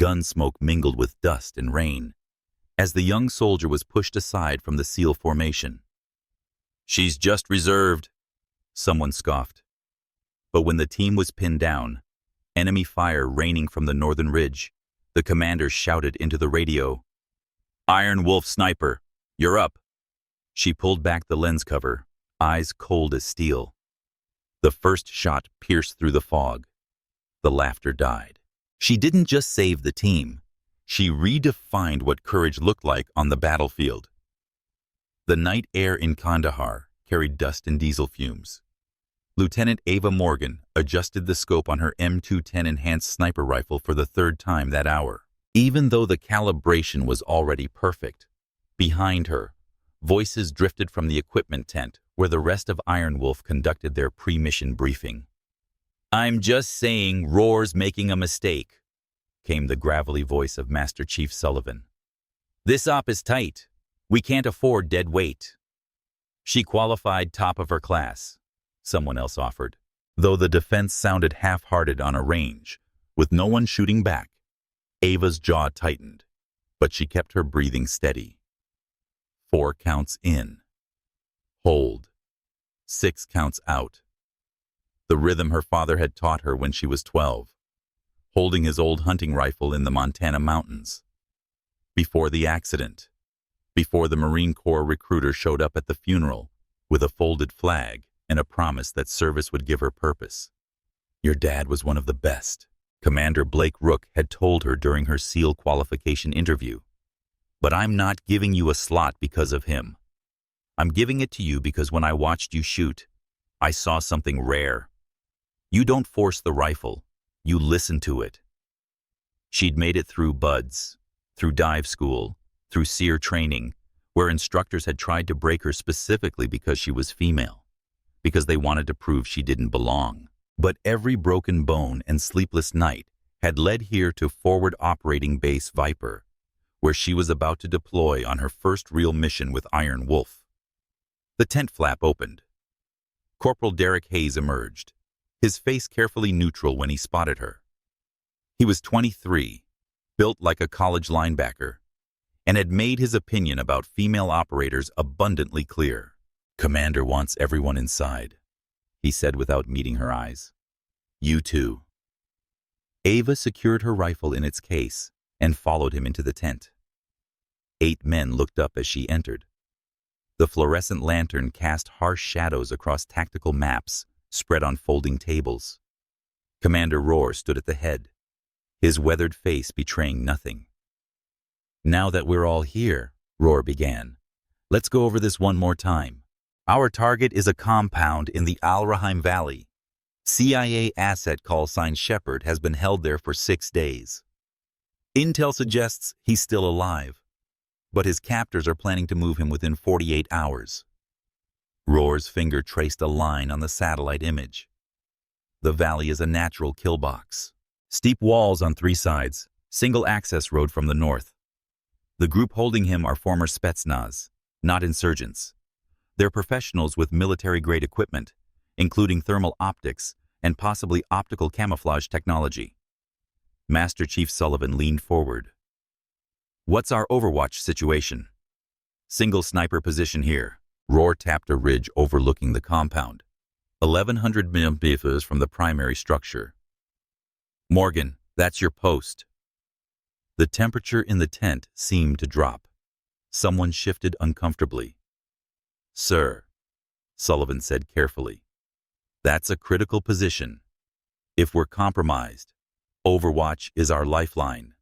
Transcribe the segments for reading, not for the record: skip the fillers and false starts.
Gun smoke mingled with dust and rain as the young soldier was pushed aside from the SEAL formation. "She's just reserved," someone scoffed. But when the team was pinned down, enemy fire raining from the northern ridge, the commander shouted into the radio, "Iron Wolf sniper, you're up." She pulled back the lens cover, eyes cold as steel. The first shot pierced through the fog. The laughter died. She didn't just save the team. She redefined what courage looked like on the battlefield. The night air in Kandahar carried dust and diesel fumes. Lieutenant Ava Morgan adjusted the scope on her M210 enhanced sniper rifle for the third time that hour. Even though the calibration was already perfect, behind her, voices drifted from the equipment tent where the rest of Iron Wolf conducted their pre-mission briefing. "I'm just saying Roar's making a mistake," came the gravelly voice of Master Chief Sullivan. "This op is tight. We can't afford dead weight." "She qualified top of her class," someone else offered. Though the defense sounded half-hearted on a range, with no one shooting back, Ava's jaw tightened, but she kept her breathing steady. 4 counts in. Hold. 6 counts out. The rhythm her father had taught her when she was 12, holding his old hunting rifle in the Montana mountains. Before the accident, before the Marine Corps recruiter showed up at the funeral with a folded flag and a promise that service would give her purpose. "Your dad was one of the best," Commander Blake Rook had told her during her SEAL qualification interview. "But I'm not giving you a slot because of him. I'm giving it to you because when I watched you shoot, I saw something rare. You don't force the rifle, you listen to it." She'd made it through BUDS, through dive school, through SEER training, where instructors had tried to break her specifically because she was female, because they wanted to prove she didn't belong. But every broken bone and sleepless night had led here to Forward Operating Base Viper, where she was about to deploy on her first real mission with Iron Wolf. The tent flap opened. Corporal Derek Hayes emerged, his face carefully neutral when he spotted her. He was 23, built like a college linebacker, and had made his opinion about female operators abundantly clear. "Commander wants everyone inside," he said without meeting her eyes. "You too." Ava secured her rifle in its case and followed him into the tent. 8 men looked up as she entered. The fluorescent lantern cast harsh shadows across tactical maps spread on folding tables. Commander Roar stood at the head, his weathered face betraying nothing. "Now that we're all here," Roar began, "let's go over this one more time. Our target is a compound in the Al Rahim Valley. CIA asset call sign Shepard has been held there for 6 days. Intel suggests he's still alive, but his captors are planning to move him within 48 hours. Roar's finger traced a line on the satellite image. The valley is a natural kill box. Steep walls on 3 sides, single access road from the north. The group holding him are former Spetsnaz, not insurgents. They're professionals with military-grade equipment, including thermal optics and possibly optical camouflage technology. Master Chief Sullivan leaned forward. "What's our Overwatch situation?" "Single sniper position here." Roar tapped a ridge overlooking the compound, 1,100 meters from the primary structure. "Morgan, that's your post." The temperature in the tent seemed to drop. Someone shifted uncomfortably. "Sir," Sullivan said carefully, "that's a critical position. If we're compromised, Overwatch is our lifeline."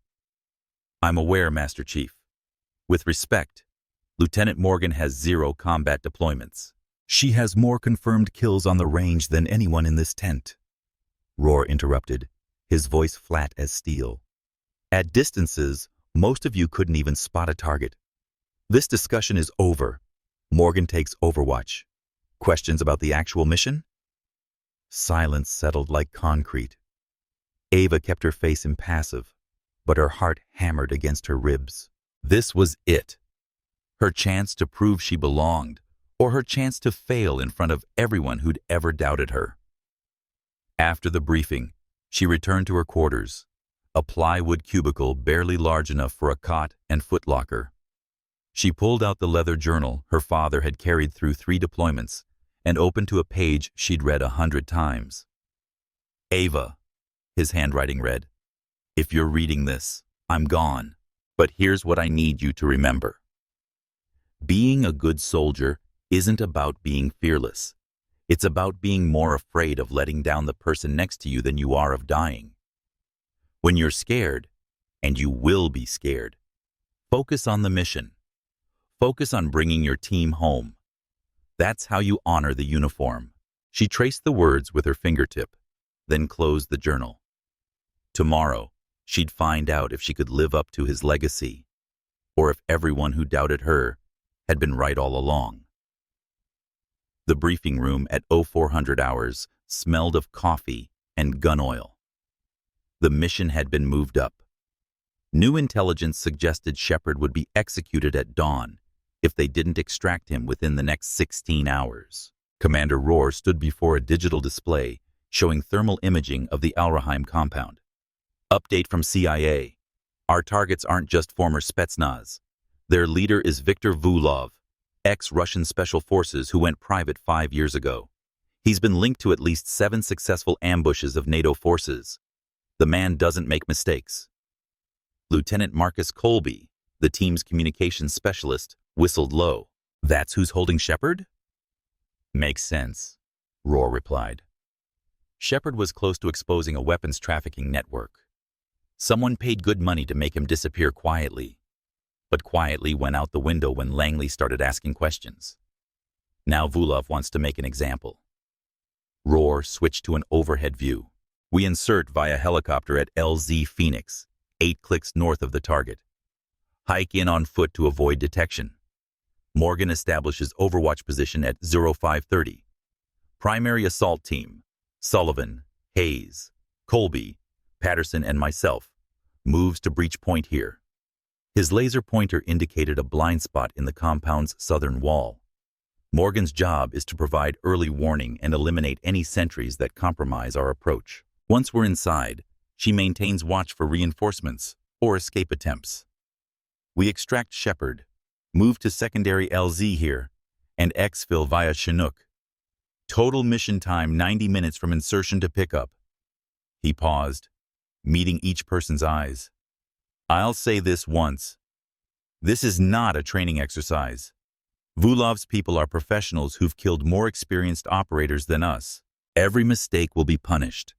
"I'm aware, Master Chief. With respect, Lieutenant Morgan has 0 combat deployments. She has more confirmed kills on the range than anyone in this tent." Roar interrupted, his voice flat as steel. "At distances, most of you couldn't even spot a target. This discussion is over. Morgan takes Overwatch. Questions about the actual mission?" Silence settled like concrete. Ava kept her face impassive, but her heart hammered against her ribs. This was it. Her chance to prove she belonged, or her chance to fail in front of everyone who'd ever doubted her. After the briefing, she returned to her quarters, a plywood cubicle barely large enough for a cot and footlocker. She pulled out the leather journal her father had carried through 3 deployments and opened to a page she'd read 100 times. Ava, his handwriting read, "If you're reading this, I'm gone, but here's what I need you to remember. Being a good soldier isn't about being fearless. It's about being more afraid of letting down the person next to you than you are of dying. When you're scared, and you will be scared, focus on the mission. Focus on bringing your team home. That's how you honor the uniform." She traced the words with her fingertip, then closed the journal. Tomorrow, she'd find out if she could live up to his legacy, or if everyone who doubted her had been right all along. The briefing room at 0400 hours smelled of coffee and gun oil. The mission had been moved up. New intelligence suggested Shepard would be executed at dawn if they didn't extract him within the next 16 hours. Commander Rohr stood before a digital display showing thermal imaging of the Alraheim compound. Update from CIA. Our targets aren't just former Spetsnaz. Their leader is Viktor Vulov, ex-Russian Special Forces who went private 5 years ago. He's been linked to at least 7 successful ambushes of NATO forces. The man doesn't make mistakes. Lieutenant Marcus Colby, the team's communications specialist, whistled low. "That's who's holding Shepard?" "Makes sense," Rohr replied. Shepard was close to exposing a weapons trafficking network. Someone paid good money to make him disappear quietly, but quietly went out the window when Langley started asking questions. Now Vulov wants to make an example. Rohr switched to an overhead view. "We insert via helicopter at LZ Phoenix, 8 clicks north of the target. Hike in on foot to avoid detection. Morgan establishes overwatch position at 0530. Primary assault team, Sullivan, Hayes, Colby, Patterson, and myself, moves to breach point here." His laser pointer indicated a blind spot in the compound's southern wall. Morgan's job is to provide early warning and eliminate any sentries that compromise our approach. Once we're inside, she maintains watch for reinforcements or escape attempts. We extract Shepard, move to secondary LZ here, and exfil via Chinook. Total mission time 90 minutes from insertion to pickup. He paused, meeting each person's eyes. "I'll say this once. This is not a training exercise. Vulov's people are professionals who've killed more experienced operators than us. Every mistake will be punished.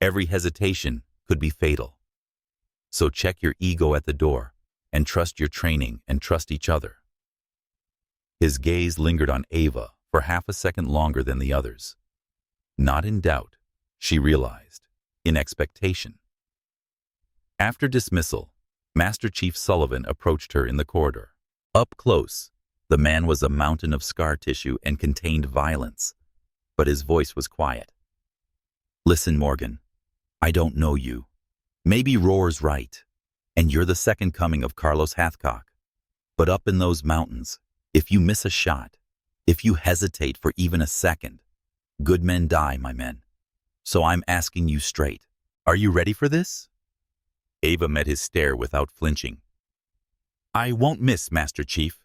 Every hesitation could be fatal. So check your ego at the door, and trust your training and trust each other." His gaze lingered on Ava for half a second longer than the others. Not in doubt, she realized, in expectation. After dismissal, Master Chief Sullivan approached her in the corridor. Up close, the man was a mountain of scar tissue and contained violence, but his voice was quiet. "Listen, Morgan, I don't know you. Maybe Rohr's right, and you're the second coming of Carlos Hathcock. But up in those mountains, if you miss a shot, if you hesitate for even a second, good men die, my men. So I'm asking you straight, are you ready for this?" Ava met his stare without flinching. "I won't miss, Master Chief."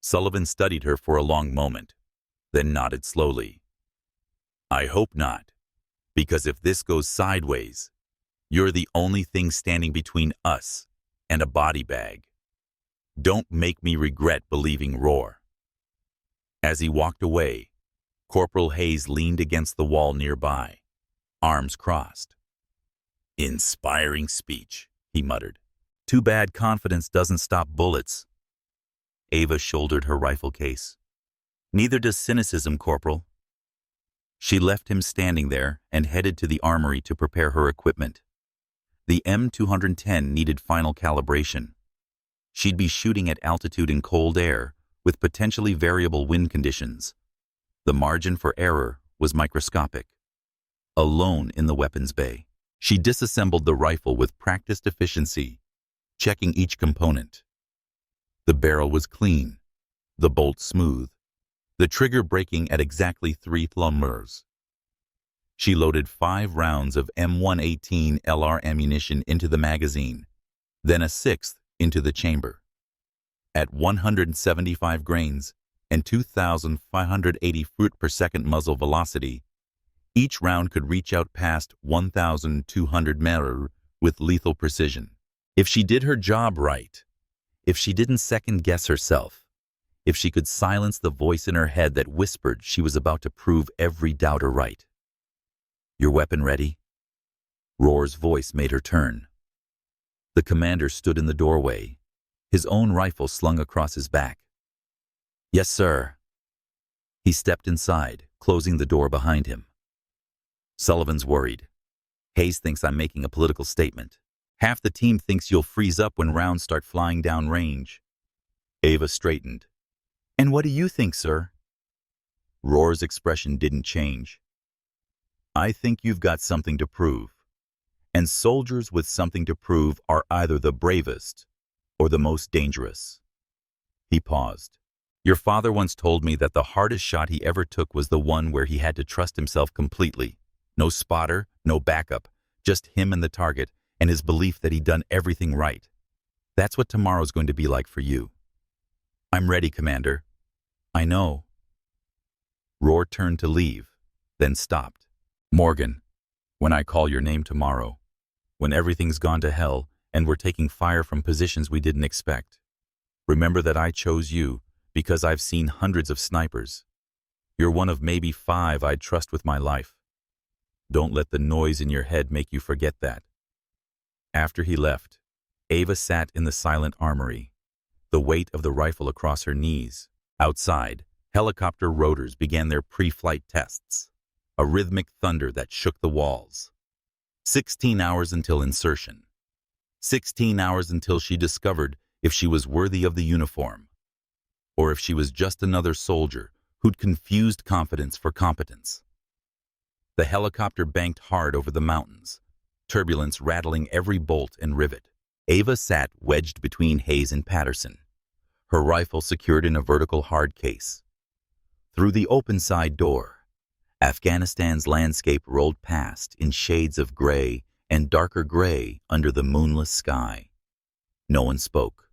Sullivan studied her for a long moment, then nodded slowly. "I hope not, because if this goes sideways, you're the only thing standing between us and a body bag. Don't make me regret believing Rohr." As he walked away, Corporal Hayes leaned against the wall nearby, arms crossed. "Inspiring speech," he muttered. "Too bad confidence doesn't stop bullets." Ava shouldered her rifle case. "Neither does cynicism, Corporal." She left him standing there and headed to the armory to prepare her equipment. The M210 needed final calibration. She'd be shooting at altitude in cold air with potentially variable wind conditions. The margin for error was microscopic. Alone in the weapons bay, she disassembled the rifle with practiced efficiency, checking each component. The barrel was clean, the bolt smooth, the trigger breaking at exactly 3 kilometers. She loaded 5 rounds of M118 LR ammunition into the magazine, then a 6th into the chamber. At 175 grains and 2,580 foot per second muzzle velocity, each round could reach out past 1,200 meters with lethal precision. If she did her job right, if she didn't second-guess herself, if she could silence the voice in her head that whispered she was about to prove every doubter right. "Your weapon ready?" Roar's voice made her turn. The commander stood in the doorway, his own rifle slung across his back. "Yes, sir." He stepped inside, closing the door behind him. "Sullivan's worried. Hayes thinks I'm making a political statement. Half the team thinks you'll freeze up when rounds start flying down range." Ava straightened. "And what do you think, sir?" Roar's expression didn't change. "I think you've got something to prove. And soldiers with something to prove are either the bravest or the most dangerous." He paused. "Your father once told me that the hardest shot he ever took was the one where he had to trust himself completely. No spotter, no backup, just him and the target, and his belief that he'd done everything right. That's what tomorrow's going to be like for you." "I'm ready, Commander." "I know." Roar turned to leave, then stopped. "Morgan, when I call your name tomorrow, when everything's gone to hell and we're taking fire from positions we didn't expect, remember that I chose you because I've seen hundreds of snipers. You're one of maybe 5 I'd trust with my life. Don't let the noise in your head make you forget that." After he left, Ava sat in the silent armory, the weight of the rifle across her knees. Outside, helicopter rotors began their pre-flight tests, a rhythmic thunder that shook the walls. 16 hours until insertion. 16 hours until she discovered if she was worthy of the uniform, or if she was just another soldier who'd confused confidence for competence. The helicopter banked hard over the mountains, turbulence rattling every bolt and rivet. Ava sat wedged between Hayes and Patterson, her rifle secured in a vertical hard case. Through the open side door, Afghanistan's landscape rolled past in shades of gray and darker gray under the moonless sky. No one spoke.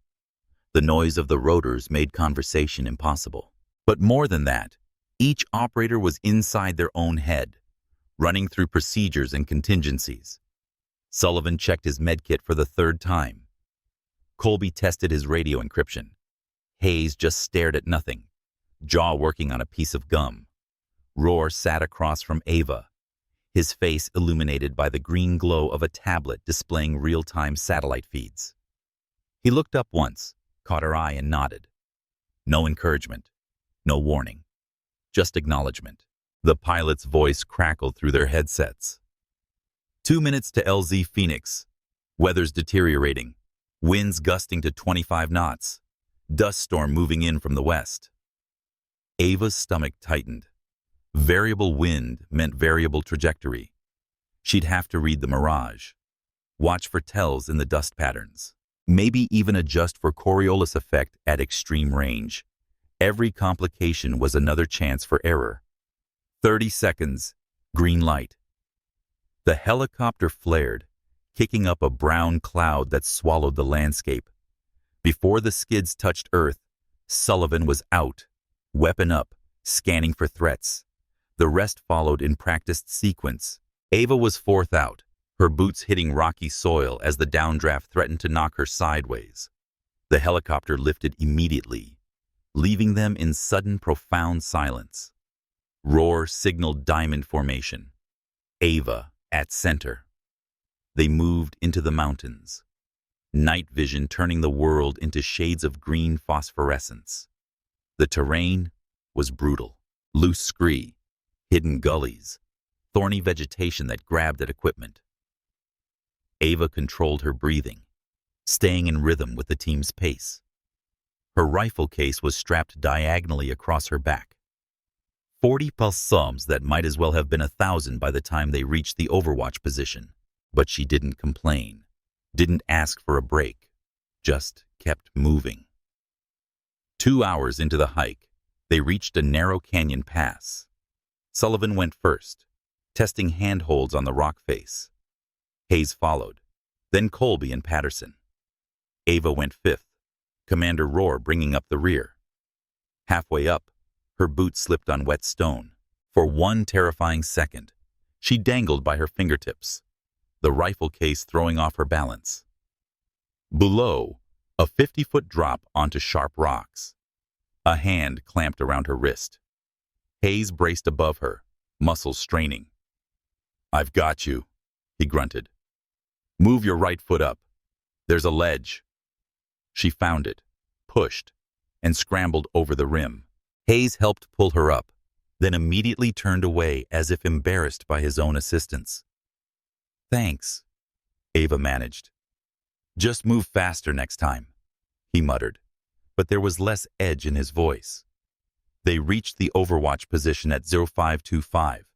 The noise of the rotors made conversation impossible. But more than that, each operator was inside their own head, running through procedures and contingencies. Sullivan checked his medkit for the 3rd time. Colby tested his radio encryption. Hayes just stared at nothing, jaw working on a piece of gum. Roar sat across from Ava, his face illuminated by the green glow of a tablet displaying real-time satellite feeds. He looked up once, caught her eye, and nodded. No encouragement, no warning, just acknowledgement. The pilot's voice crackled through their headsets. 2 minutes to LZ Phoenix. Weather's deteriorating. Winds gusting to 25 knots. Dust storm moving in from the west. Ava's stomach tightened. Variable wind meant variable trajectory. She'd have to read the mirage, watch for tells in the dust patterns, maybe even adjust for Coriolis effect at extreme range. Every complication was another chance for error. 30 seconds, green light. The helicopter flared, kicking up a brown cloud that swallowed the landscape. Before the skids touched Earth, Sullivan was out, weapon up, scanning for threats. The rest followed in practiced sequence. Ava was 4th out, her boots hitting rocky soil as the downdraft threatened to knock her sideways. The helicopter lifted immediately, leaving them in sudden, profound silence. Roar signaled diamond formation. Ava at center. They moved into the mountains, night vision turning the world into shades of green phosphorescence. The terrain was brutal. Loose scree, hidden gullies, thorny vegetation that grabbed at equipment. Ava controlled her breathing, staying in rhythm with the team's pace. Her rifle case was strapped diagonally across her back. 40 pulsums that might as well have been 1,000 by the time they reached the overwatch position. But she didn't complain, didn't ask for a break, just kept moving. 2 hours into the hike, they reached a narrow canyon pass. Sullivan went first, testing handholds on the rock face. Hayes followed, then Colby and Patterson. Ava went fifth, Commander Rohr bringing up the rear. Halfway up, her boot slipped on wet stone. For one terrifying second, she dangled by her fingertips, the rifle case throwing off her balance. Below, a 50-foot drop onto sharp rocks. A hand clamped around her wrist. Hayes braced above her, muscles straining. "I've got you," he grunted. "Move your right foot up. There's a ledge." She found it, pushed, and scrambled over the rim. Hayes helped pull her up, then immediately turned away as if embarrassed by his own assistance. "Thanks," Ava managed. "Just move faster next time," he muttered, but there was less edge in his voice. They reached the overwatch position at 0525,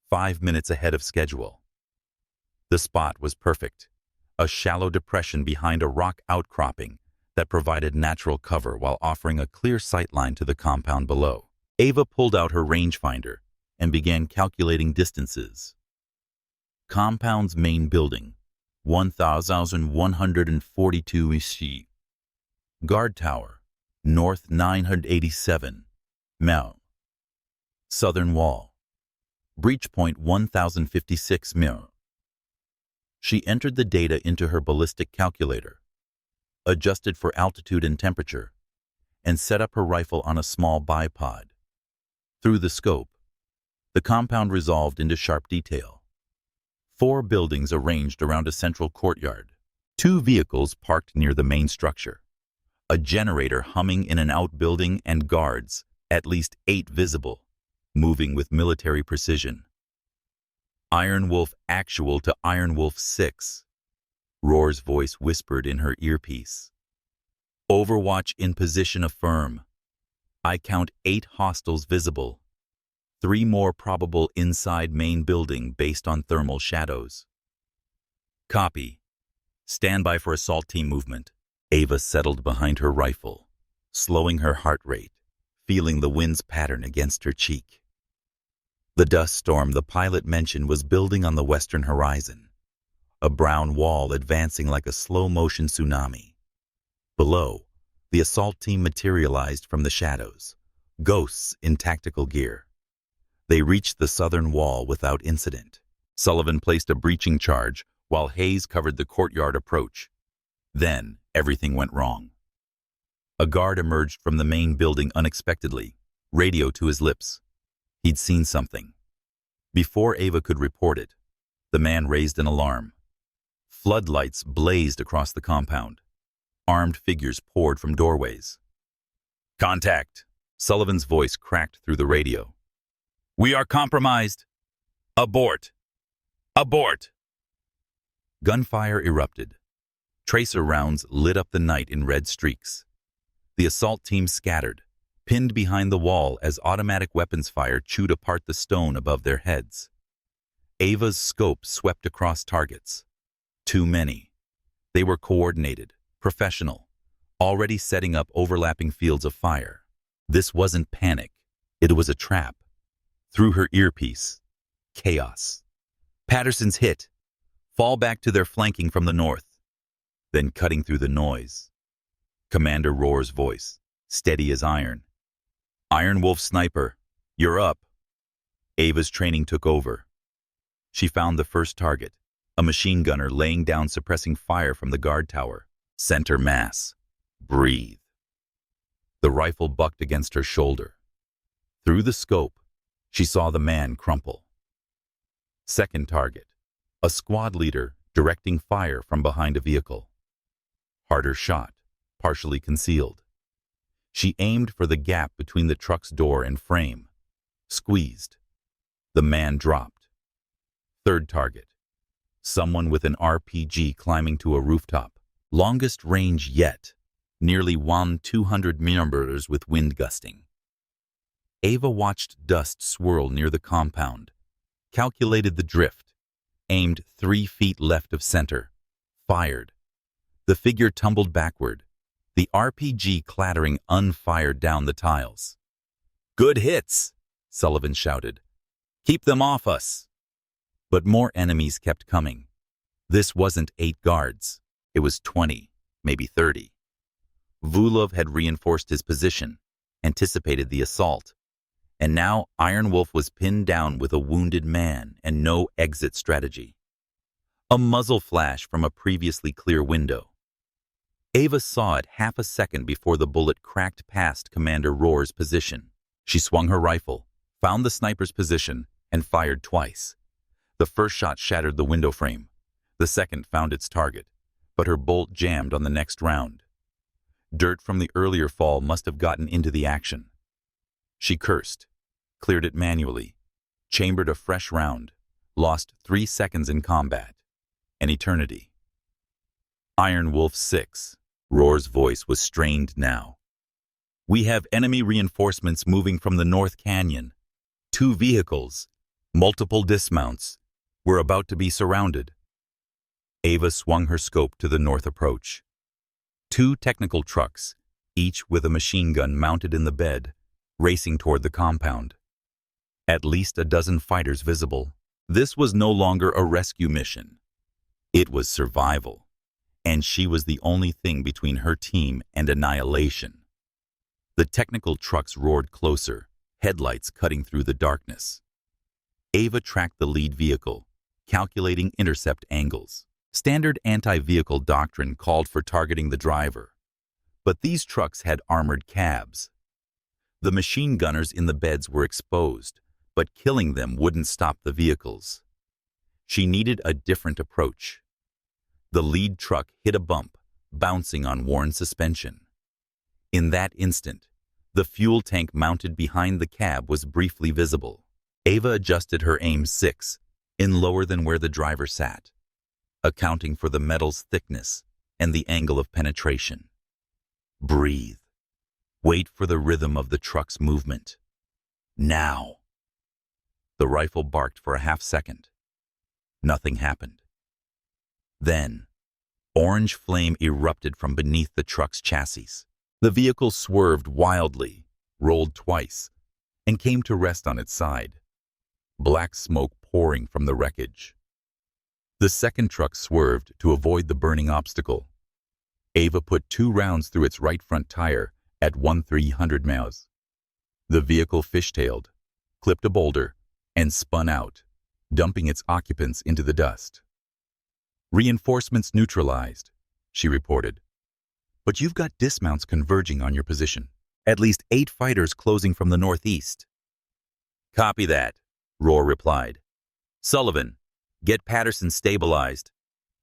5 minutes ahead of schedule. The spot was perfect, a shallow depression behind a rock outcropping that provided natural cover while offering a clear sightline to the compound below. Ava pulled out her rangefinder and began calculating distances. Compound's main building, 1,142 ishi. Guard tower, north 987, mil. Southern wall, breach point 1,056 mil. She entered the data into her ballistic calculator, adjusted for altitude and temperature, and set up her rifle on a small bipod. Through the scope, the compound resolved into sharp detail. 4 buildings arranged around a central courtyard, 2 vehicles parked near the main structure, a generator humming in an outbuilding, and guards, at least 8 visible, moving with military precision. Iron Wolf actual to Iron Wolf 6, Rohr's voice whispered in her earpiece. Overwatch in position affirm. I count 8 hostiles visible. 3 more probable inside main building based on thermal shadows. Copy. Stand by for assault team movement. Ava settled behind her rifle, slowing her heart rate, feeling the wind's pattern against her cheek. The dust storm the pilot mentioned was building on the western horizon, a brown wall advancing like a slow-motion tsunami. Below, the assault team materialized from the shadows, ghosts in tactical gear. They reached the southern wall without incident. Sullivan placed a breaching charge while Hayes covered the courtyard approach. Then, everything went wrong. A guard emerged from the main building unexpectedly, radio to his lips. He'd seen something. Before Ava could report it, the man raised an alarm. Floodlights blazed across the compound. Armed figures poured from doorways. Contact! Sullivan's voice cracked through the radio. We are compromised! Abort! Abort! Gunfire erupted. Tracer rounds lit up the night in red streaks. The assault team scattered, pinned behind the wall as automatic weapons fire chewed apart the stone above their heads. Ava's scope swept across targets. Too many. They were coordinated, professional, already setting up overlapping fields of fire. This wasn't panic. It was a trap. Through her earpiece, chaos. Patterson's hit. Fall back to their flanking from the north. Then cutting through the noise, Commander Rohr's voice, steady as iron. Iron Wolf sniper, you're up. Ava's training took over. She found the first target, a machine gunner laying down suppressing fire from the guard tower. Center mass. Breathe. The rifle bucked against her shoulder. Through the scope, she saw the man crumple. Second target, a squad leader directing fire from behind a vehicle. Harder shot, partially concealed. She aimed for the gap between the truck's door and frame. Squeezed. The man dropped. Third target, someone with an RPG climbing to a rooftop. Longest range yet, nearly 200 meters with wind gusting. Ava watched dust swirl near the compound, calculated the drift, aimed 3 feet left of center, fired. The figure tumbled backward, the RPG clattering unfired down the tiles. Good hits, Sullivan shouted. Keep them off us. But more enemies kept coming. This wasn't 8 guards. It was 20, maybe 30. Vulov had reinforced his position, anticipated the assault, and now Iron Wolf was pinned down with a wounded man and no exit strategy. A muzzle flash from a previously clear window. Ava saw it half a second before the bullet cracked past Commander Rohr's position. She swung her rifle, found the sniper's position, and fired twice. The first shot shattered the window frame. The second found its target, but her bolt jammed on the next round. Dirt from the earlier fall must have gotten into the action. She cursed, cleared it manually, chambered a fresh round, lost 3 seconds in combat. An eternity. Iron Wolf 6. Rohr's voice was strained now. We have enemy reinforcements moving from the North Canyon. 2 vehicles, multiple dismounts. We're about to be surrounded. Ava swung her scope to the north approach. 2 technical trucks, each with a machine gun mounted in the bed, racing toward the compound. At least a dozen fighters visible. This was no longer a rescue mission. It was survival, and she was the only thing between her team and annihilation. The technical trucks roared closer, headlights cutting through the darkness. Ava tracked the lead vehicle, calculating intercept angles. Standard anti-vehicle doctrine called for targeting the driver, but these trucks had armored cabs. The machine gunners in the beds were exposed, but killing them wouldn't stop the vehicles. She needed a different approach. The lead truck hit a bump, bouncing on worn suspension. In that instant, the fuel tank mounted behind the cab was briefly visible. Ava adjusted her aim 6, in lower than where the driver sat, accounting for the metal's thickness and the angle of penetration. Breathe. Wait for the rhythm of the truck's movement. Now. The rifle barked for a half-second. Nothing happened. Then, orange flame erupted from beneath the truck's chassis. The vehicle swerved wildly, rolled twice, and came to rest on its side. Black smoke pouring from the wreckage. The second truck swerved to avoid the burning obstacle. Ava put 2 rounds through its right front tire at 1/300 miles. The vehicle fishtailed, clipped a boulder, and spun out, dumping its occupants into the dust. Reinforcements neutralized, she reported. But you've got dismounts converging on your position. At least 8 fighters closing from the northeast. Copy that, Rohr replied. Sullivan, get Patterson stabilized.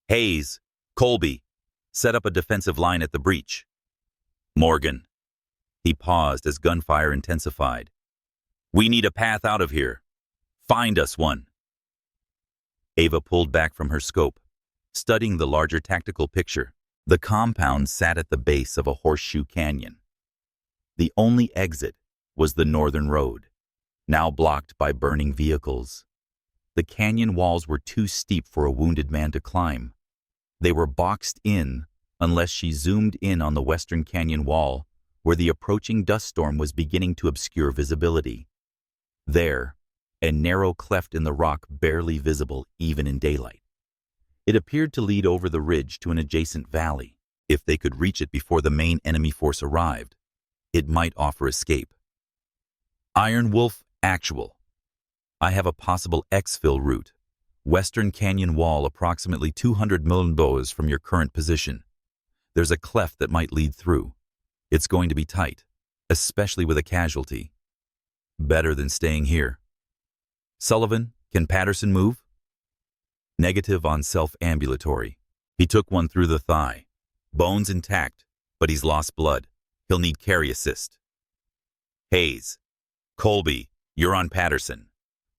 Hayes, Colby, set up a defensive line at the breach. Morgan. He paused as gunfire intensified. We need a path out of here. Find us one. Ava pulled back from her scope, studying the larger tactical picture. The compound sat at the base of a horseshoe canyon. The only exit was the northern road, now blocked by burning vehicles. The canyon walls were too steep for a wounded man to climb. They were boxed in unless she zoomed in on the western canyon wall, where the approaching dust storm was beginning to obscure visibility. There, a narrow cleft in the rock barely visible even in daylight. It appeared to lead over the ridge to an adjacent valley. If they could reach it before the main enemy force arrived, it might offer escape. Iron Wolf Actual. I have a possible exfil route. Western Canyon Wall approximately 200 millibows from your current position. There's a cleft that might lead through. It's going to be tight, especially with a casualty. Better than staying here. Sullivan, can Patterson move? Negative on self-ambulatory. He took one through the thigh. Bones intact, but he's lost blood. He'll need carry assist. Hayes. Colby, you're on Patterson.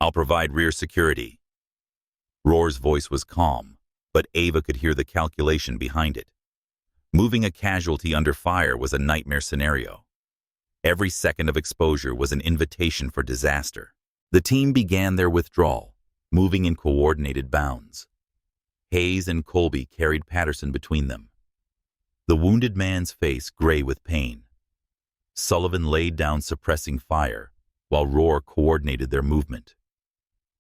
I'll provide rear security. Rohr's voice was calm, but Ava could hear the calculation behind it. Moving a casualty under fire was a nightmare scenario. Every second of exposure was an invitation for disaster. The team began their withdrawal, moving in coordinated bounds. Hayes and Colby carried Patterson between them, the wounded man's face gray with pain. Sullivan laid down suppressing fire, while Rohr coordinated their movement.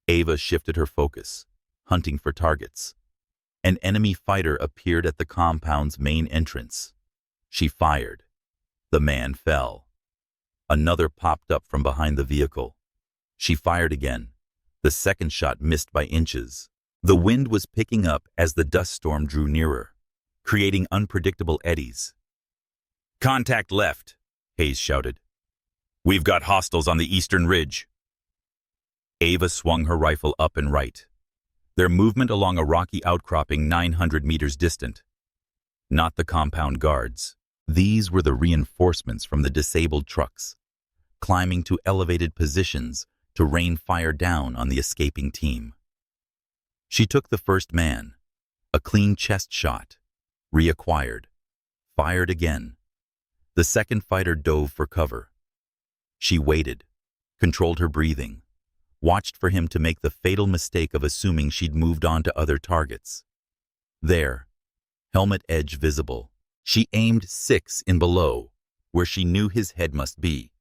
Ava shifted her focus, hunting for targets. An enemy fighter appeared at the compound's main entrance. She fired. The man fell. Another popped up from behind the vehicle. She fired again. The second shot missed by inches. The wind was picking up as the dust storm drew nearer, creating unpredictable eddies. "Contact left," Hayes shouted. "We've got hostiles on the eastern ridge." Ava swung her rifle up and right. Their movement along a rocky outcropping 900 meters distant. Not the compound guards. These were the reinforcements from the disabled trucks, climbing to elevated positions to rain fire down on the escaping team. She took the first man, a clean chest shot, reacquired, fired again. The second fighter dove for cover. She waited, controlled her breathing, watched for him to make the fatal mistake of assuming she'd moved on to other targets. There, helmet edge visible, she aimed 6 in below, where she knew his head must be,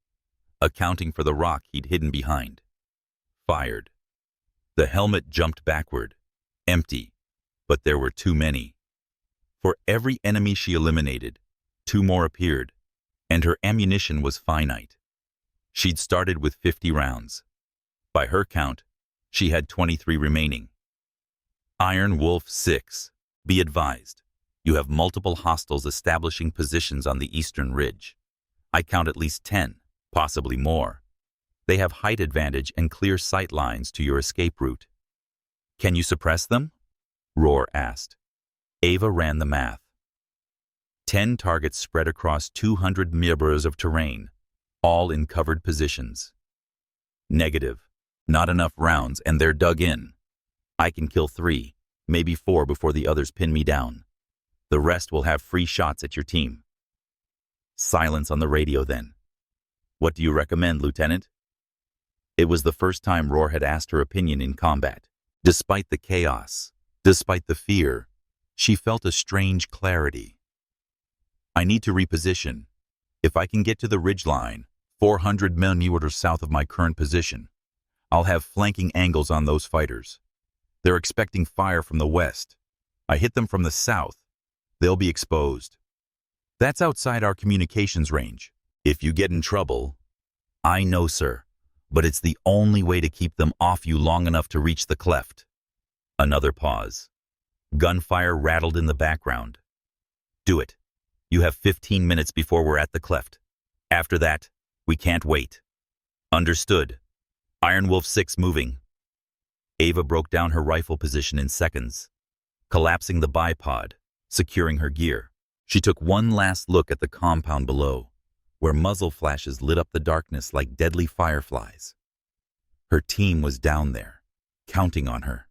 accounting for the rock he'd hidden behind. Fired. The helmet jumped backward, empty, but there were too many. For every enemy she eliminated, 2 more appeared, and her ammunition was finite. She'd started with 50 rounds. By her count, she had 23 remaining. Iron Wolf 6, be advised, you have multiple hostiles establishing positions on the eastern ridge. I count at least 10, possibly more. They have height advantage and clear sight lines to your escape route. Can you suppress them? Rohr asked. Ava ran the math. 10 targets spread across 200 meters of terrain, all in covered positions. Negative. Not enough rounds, and they're dug in. I can kill 3, maybe 4 before the others pin me down. The rest will have free shots at your team. Silence on the radio then. What do you recommend, Lieutenant? It was the first time Rohr had asked her opinion in combat. Despite the chaos, despite the fear, she felt a strange clarity. I need to reposition. If I can get to the ridgeline, 400 millimeters south of my current position, I'll have flanking angles on those fighters. They're expecting fire from the west. I hit them from the south. They'll be exposed. That's outside our communications range. If you get in trouble, I know, sir, but it's the only way to keep them off you long enough to reach the cleft. Another pause. Gunfire rattled in the background. Do it. You have 15 minutes before we're at the cleft. After that, we can't wait. Understood. Iron Wolf 6 moving. Ava broke down her rifle position in seconds, collapsing the bipod, securing her gear. She took one last look at the compound below, where muzzle flashes lit up the darkness like deadly fireflies. Her team was down there, counting on her.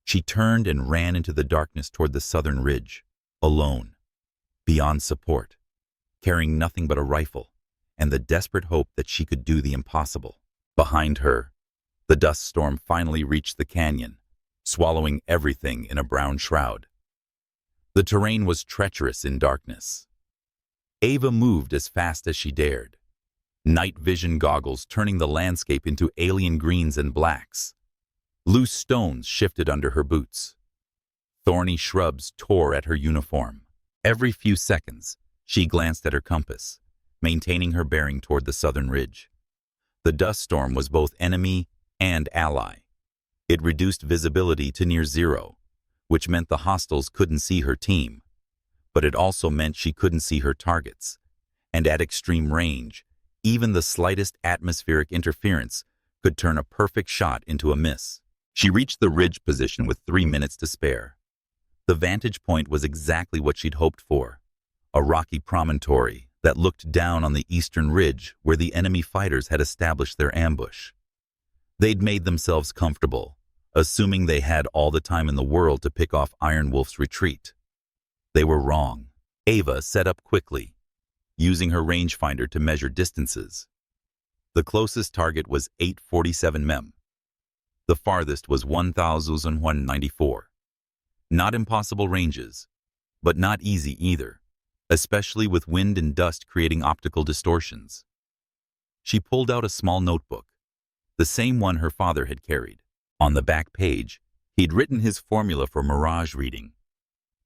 She turned and ran into the darkness toward the southern ridge, alone, beyond support, carrying nothing but a rifle and the desperate hope that she could do the impossible. Behind her, the dust storm finally reached the canyon, swallowing everything in a brown shroud. The terrain was treacherous in darkness. Ava moved as fast as she dared, night vision goggles turning the landscape into alien greens and blacks. Loose stones shifted under her boots. Thorny shrubs tore at her uniform. Every few seconds, she glanced at her compass, maintaining her bearing toward the southern ridge. The dust storm was both enemy and ally. It reduced visibility to near zero, which meant the hostiles couldn't see her team, but it also meant she couldn't see her targets. And at extreme range, even the slightest atmospheric interference could turn a perfect shot into a miss. She reached the ridge position with 3 minutes to spare. The vantage point was exactly what she'd hoped for, a rocky promontory that looked down on the eastern ridge where the enemy fighters had established their ambush. They'd made themselves comfortable, assuming they had all the time in the world to pick off Iron Wolf's retreat. They were wrong. Ava set up quickly, using her rangefinder to measure distances. The closest target was 847 mem. The farthest was 1,194. Not impossible ranges, but not easy either, especially with wind and dust creating optical distortions. She pulled out a small notebook, the same one her father had carried. On the back page, He'd written his formula for mirage reading,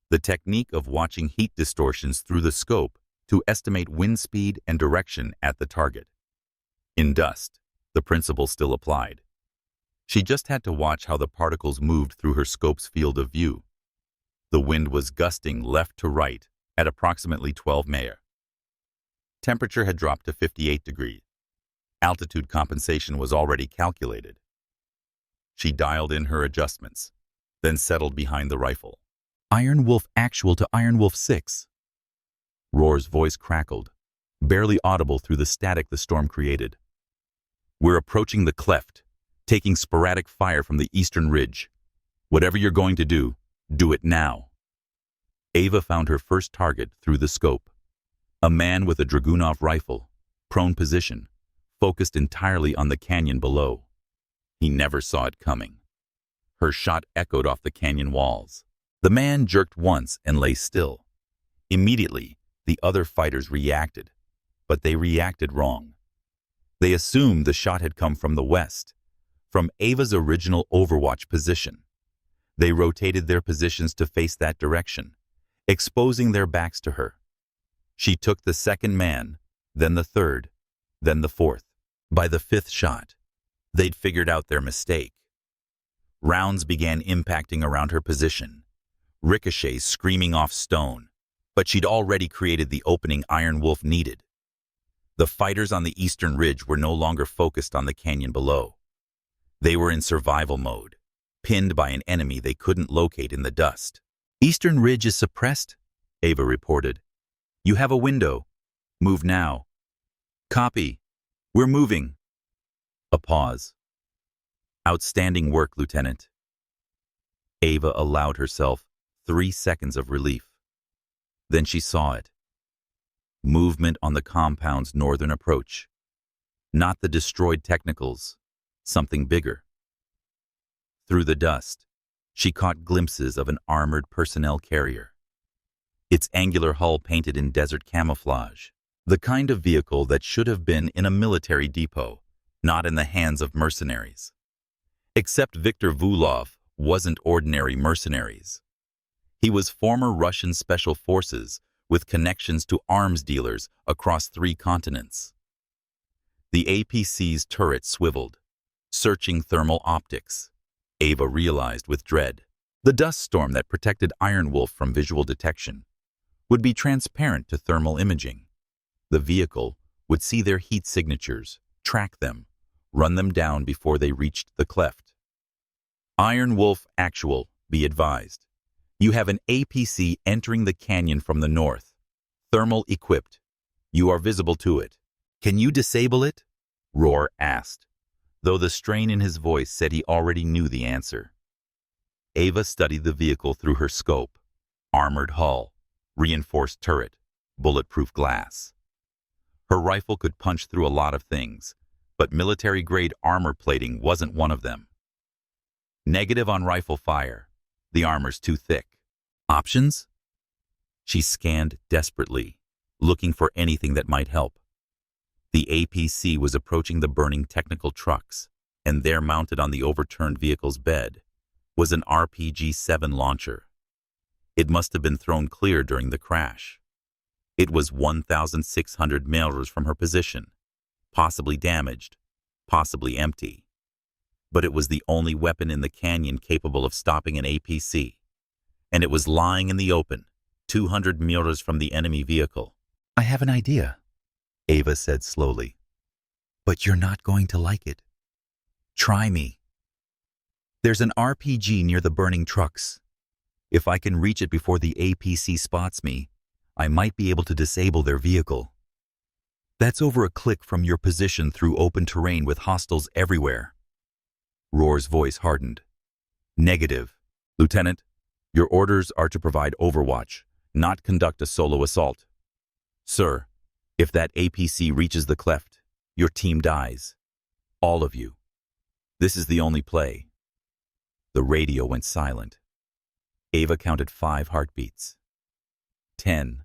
the technique of watching heat distortions through the scope to estimate wind speed and direction at the target. In dust, the principle still applied. She just had to watch how the particles moved through her scope's field of view. The wind was gusting left to right at approximately 12 mph. Temperature had dropped to 58 degrees. Altitude compensation was already calculated. She dialed in her adjustments, then settled behind the rifle. Iron Wolf actual to Iron Wolf 6. Roar's voice crackled, barely audible through the static the storm created. We're approaching the cleft, taking sporadic fire from the eastern ridge. Whatever you're going to do it now. Ava found her first target through the scope. A man with a Dragunov rifle, prone position, focused entirely on the canyon below. He never saw it coming. Her shot echoed off the canyon walls. The man jerked once and lay still. Immediately, the other fighters reacted, but they reacted wrong. They assumed the shot had come from the west, from Ava's original overwatch position. They rotated their positions to face that direction, exposing their backs to her. She took the second man, then the third, then the fourth. By the fifth shot, they'd figured out their mistake. Rounds began impacting around her position, ricochets screaming off stone, but she'd already created the opening Iron Wolf needed. The fighters on the eastern ridge were no longer focused on the canyon below. They were in survival mode, pinned by an enemy they couldn't locate in the dust. Eastern ridge is suppressed, Ava reported. You have a window. Move now. Copy. We're moving. A pause. Outstanding work, Lieutenant. Ava allowed herself 3 seconds of relief. Then she saw it. Movement on the compound's northern approach. Not the destroyed technicals, something bigger. Through the dust, she caught glimpses of an armored personnel carrier. Its angular hull painted in desert camouflage, the kind of vehicle that should have been in a military depot, not in the hands of mercenaries. Except Viktor Vulov wasn't ordinary mercenaries. He was former Russian special forces with connections to arms dealers across 3 continents. The APC's turret swiveled, searching thermal optics. Ava realized with dread. The dust storm that protected Iron Wolf from visual detection would be transparent to thermal imaging. The vehicle would see their heat signatures, track them, run them down before they reached the cleft. Iron Wolf actual, be advised. You have an APC entering the canyon from the north. Thermal equipped. You are visible to it. Can you disable it? Roar asked, though the strain in his voice said he already knew the answer. Ava studied the vehicle through her scope. Armored hull, reinforced turret, bulletproof glass. Her rifle could punch through a lot of things, but military-grade armor plating wasn't one of them. Negative on rifle fire. The armor's too thick. Options? She scanned desperately, looking for anything that might help. The APC was approaching the burning technical trucks, and there mounted on the overturned vehicle's bed was an RPG-7 launcher. It must have been thrown clear during the crash. It was 1,600 meters from her position, possibly damaged, possibly empty. But it was the only weapon in the canyon capable of stopping an APC, and it was lying in the open, 200 meters from the enemy vehicle. I have an idea, Ava said slowly. But you're not going to like it. Try me. There's an RPG near the burning trucks. If I can reach it before the APC spots me, I might be able to disable their vehicle. That's over a click from your position through open terrain with hostiles everywhere. Roar's voice hardened. Negative. Lieutenant, your orders are to provide overwatch, not conduct a solo assault. Sir, if that APC reaches the cleft, your team dies. All of you. This is the only play. The radio went silent. Ava counted 5 heartbeats. 10.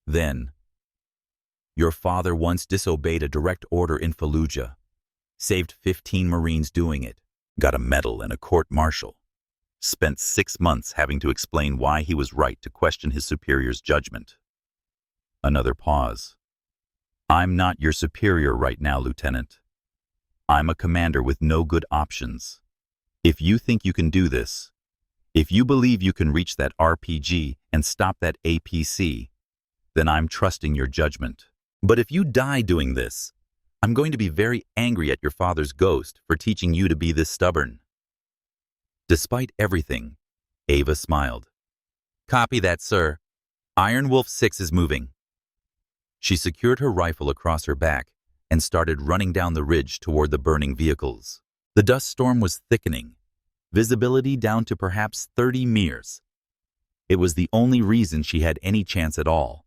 Then, your father once disobeyed a direct order in Fallujah, saved 15 Marines doing it, got a medal and a court-martial. Spent 6 months having to explain why he was right to question his superior's judgment. Another pause. I'm not your superior right now, Lieutenant. I'm a commander with no good options. If you think you can do this, if you believe you can reach that RPG and stop that APC, then I'm trusting your judgment. But if you die doing this, I'm going to be very angry at your father's ghost for teaching you to be this stubborn. Despite everything, Ava smiled. Copy that, sir. Iron Wolf 6 is moving. She secured her rifle across her back and started running down the ridge toward the burning vehicles. The dust storm was thickening, visibility down to perhaps 30 meters. It was the only reason she had any chance at all.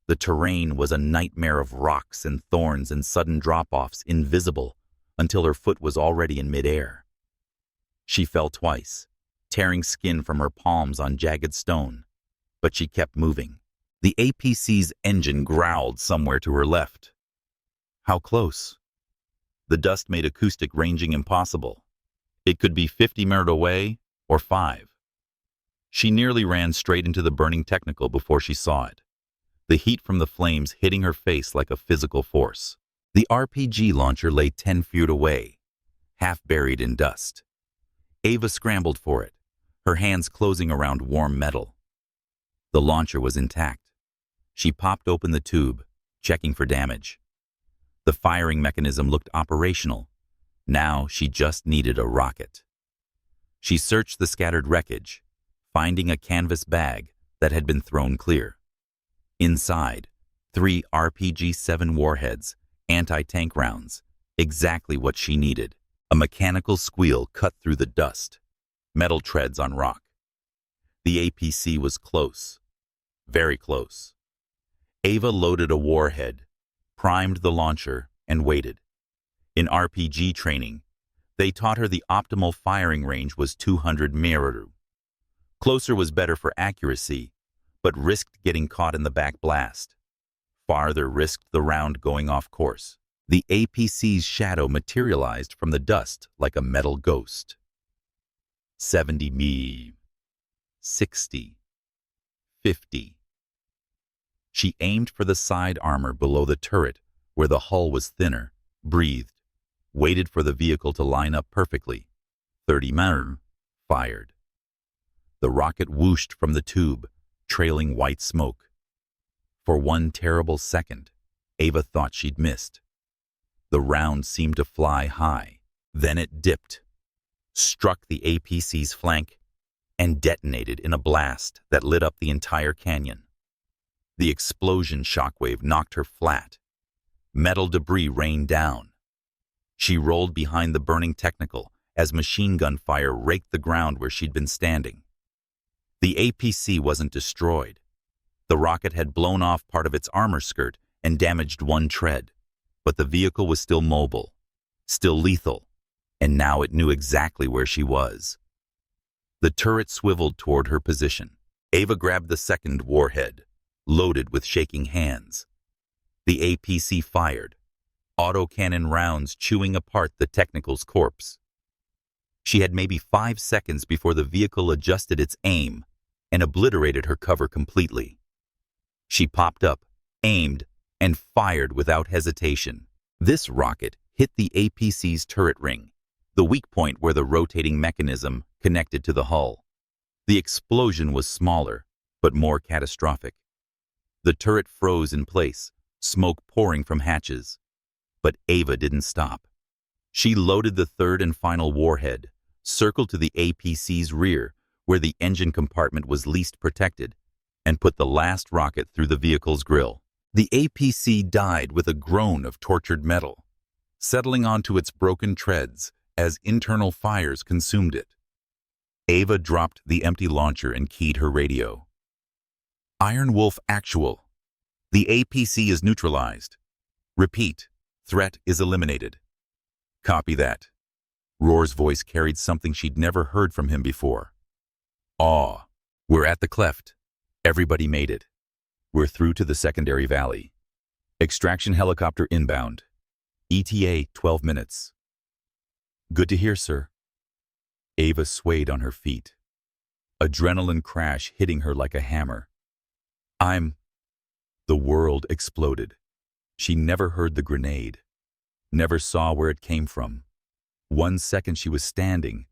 The terrain was a nightmare of rocks and thorns and sudden drop-offs, invisible, until her foot was already in midair. She fell twice, tearing skin from her palms on jagged stone, but she kept moving. The APC's engine growled somewhere to her left. How close? The dust made acoustic ranging impossible. It could be 50 meters away or 5. She nearly ran straight into the burning technical before she saw it, the heat from the flames hitting her face like a physical force. The RPG launcher lay 10 feet away, half buried in dust. Ava scrambled for it, her hands closing around warm metal. The launcher was intact. She popped open the tube, checking for damage. The firing mechanism looked operational. Now she just needed a rocket. She searched the scattered wreckage, finding a canvas bag that had been thrown clear. Inside, 3 RPG-7 warheads, anti-tank rounds, exactly what she needed. A mechanical squeal cut through the dust, metal treads on rock. The APC was close, very close. Ava loaded a warhead, primed the launcher, and waited. In RPG training, they taught her the optimal firing range was 200 meters. Closer was better for accuracy, but risked getting caught in the back blast. Farther risked the round going off course. The APC's shadow materialized from the dust like a metal ghost. 70 meters, 60, 50. She aimed for the side armor below the turret where the hull was thinner, breathed, waited for the vehicle to line up perfectly. 30 meters, fired. The rocket whooshed from the tube, trailing white smoke. For one terrible second, Ava thought she'd missed. The round seemed to fly high. Then it dipped, struck the APC's flank, and detonated in a blast that lit up the entire canyon. The explosion shockwave knocked her flat. Metal debris rained down. She rolled behind the burning technical as machine gun fire raked the ground where she'd been standing. The APC wasn't destroyed. The rocket had blown off part of its armor skirt and damaged one tread, but the vehicle was still mobile, still lethal, and now it knew exactly where she was. The turret swiveled toward her position. Ava grabbed the second warhead, loaded with shaking hands. The APC fired, autocannon rounds chewing apart the technical's corpse. She had maybe 5 seconds before the vehicle adjusted its aim and obliterated her cover completely. She popped up, aimed, and fired without hesitation. This rocket hit the APC's turret ring, the weak point where the rotating mechanism connected to the hull. The explosion was smaller, but more catastrophic. The turret froze in place, smoke pouring from hatches. But Ava didn't stop. She loaded the third and final warhead, circled to the APC's rear, where the engine compartment was least protected, and put the last rocket through the vehicle's grill. The APC died with a groan of tortured metal, settling onto its broken treads as internal fires consumed it. Ava dropped the empty launcher and keyed her radio. Iron Wolf Actual. The APC is neutralized. Repeat, threat is eliminated. Copy that. Roar's voice carried something she'd never heard from him before. Awe. We're at the cleft. Everybody made it. We're through to the secondary valley. Extraction helicopter inbound. ETA 12 minutes. Good to hear, sir. Ava swayed on her feet, adrenaline crash hitting her like a hammer. The world exploded. She never heard the grenade, never saw where it came from. 1 second she was standing,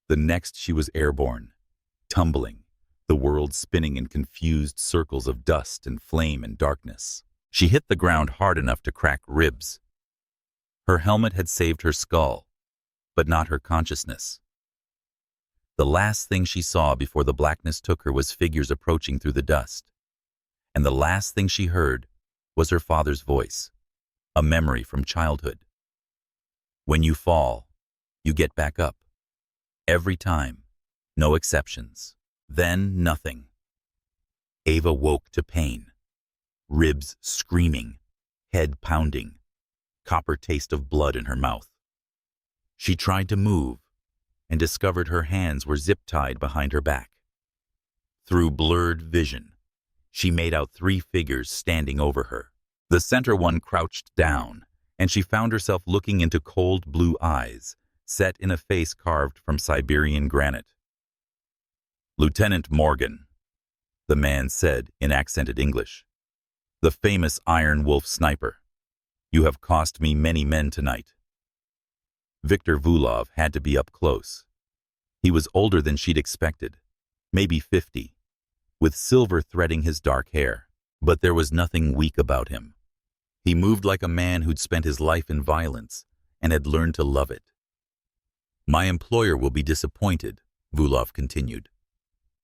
the next she was airborne, tumbling, the world spinning in confused circles of dust and flame and darkness. She hit the ground hard enough to crack ribs. Her helmet had saved her skull, but not her consciousness. The last thing she saw before the blackness took her was figures approaching through the dust. And the last thing she heard was her father's voice, a memory from childhood. When you fall, you get back up. Every time, no exceptions. Then nothing. Ava woke to pain. Ribs screaming, head pounding, copper taste of blood in her mouth. She tried to move and discovered her hands were zip-tied behind her back. Through blurred vision, she made out 3 figures standing over her. The center one crouched down, and she found herself looking into cold blue eyes, set in a face carved from Siberian granite. "Lieutenant Morgan," the man said in accented English. "The famous Iron Wolf sniper. You have cost me many men tonight." Viktor Vulov had to be up close. He was older than she'd expected, maybe 50, with silver threading his dark hair. But there was nothing weak about him. He moved like a man who'd spent his life in violence and had learned to love it. "My employer will be disappointed," Vulov continued.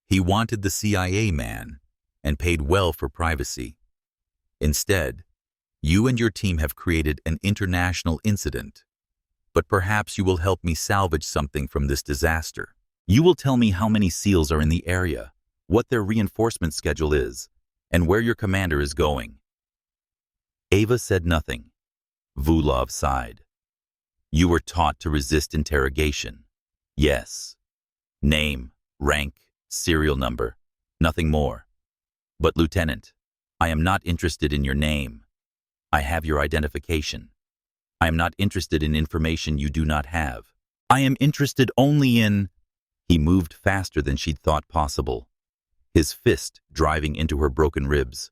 "He wanted the CIA man and paid well for privacy. Instead, you and your team have created an international incident. But perhaps you will help me salvage something from this disaster. You will tell me how many SEALs are in the area, what their reinforcement schedule is, and where your commander is going." Ava said nothing. Vulov sighed. "You were taught to resist interrogation. Yes. Name, rank, serial number, nothing more. But Lieutenant, I am not interested in your name. I have your identification. I am not interested in information you do not have. I am interested only in—" He moved faster than she'd thought possible, his fist driving into her broken ribs.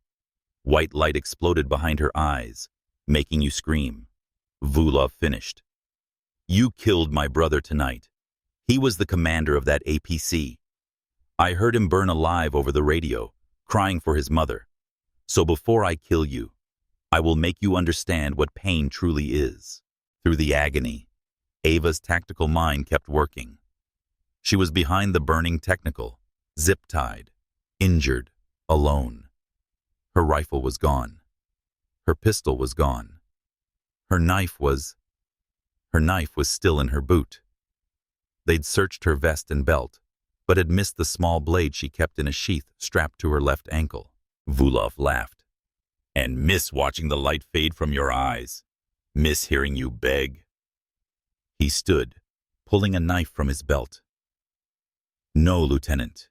White light exploded behind her eyes, making you scream. Vulov finished. "You killed my brother tonight. He was the commander of that APC. I heard him burn alive over the radio, crying for his mother. So before I kill you, I will make you understand what pain truly is." Through the agony, Ava's tactical mind kept working. She was behind the burning technical, zip-tied, injured, alone. Her rifle was gone. Her pistol was gone. Her knife was still in her boot. They'd searched her vest and belt, but had missed the small blade she kept in a sheath strapped to her left ankle. Vulov laughed. "And miss watching the light fade from your eyes. Miss hearing you beg." He stood, pulling a knife from his belt. "No, Lieutenant.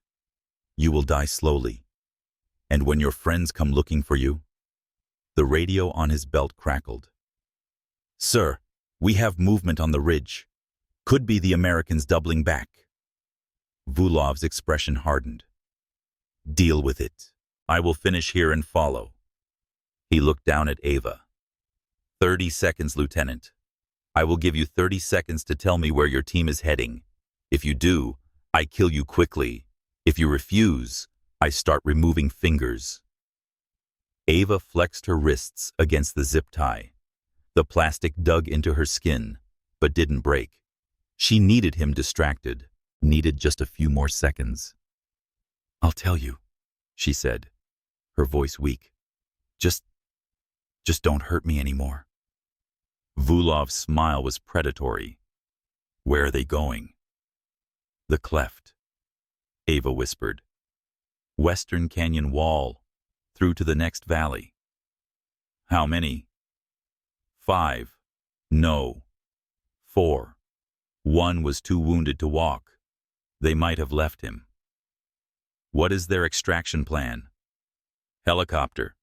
You will die slowly. And when your friends come looking for you—" The radio on his belt crackled. "Sir, we have movement on the ridge. Could be the Americans doubling back." Vulov's expression hardened. "Deal with it. I will finish here and follow." He looked down at Ava. 30 seconds, Lieutenant. I will give you 30 seconds to tell me where your team is heading. If you do, I kill you quickly. If you refuse, I start removing fingers." Ava flexed her wrists against the zip tie. The plastic dug into her skin, but didn't break. She needed him distracted, needed just a few more seconds. "I'll tell you," she said, her voice weak. Just don't hurt me anymore." Vulov's smile was predatory. "Where are they going?" "The cleft," Ava whispered. "Western Canyon Wall, through to the next valley." "How many?" 5. No. 4. One was too wounded to walk. They might have left him. "What is their extraction plan?" "Helicopter.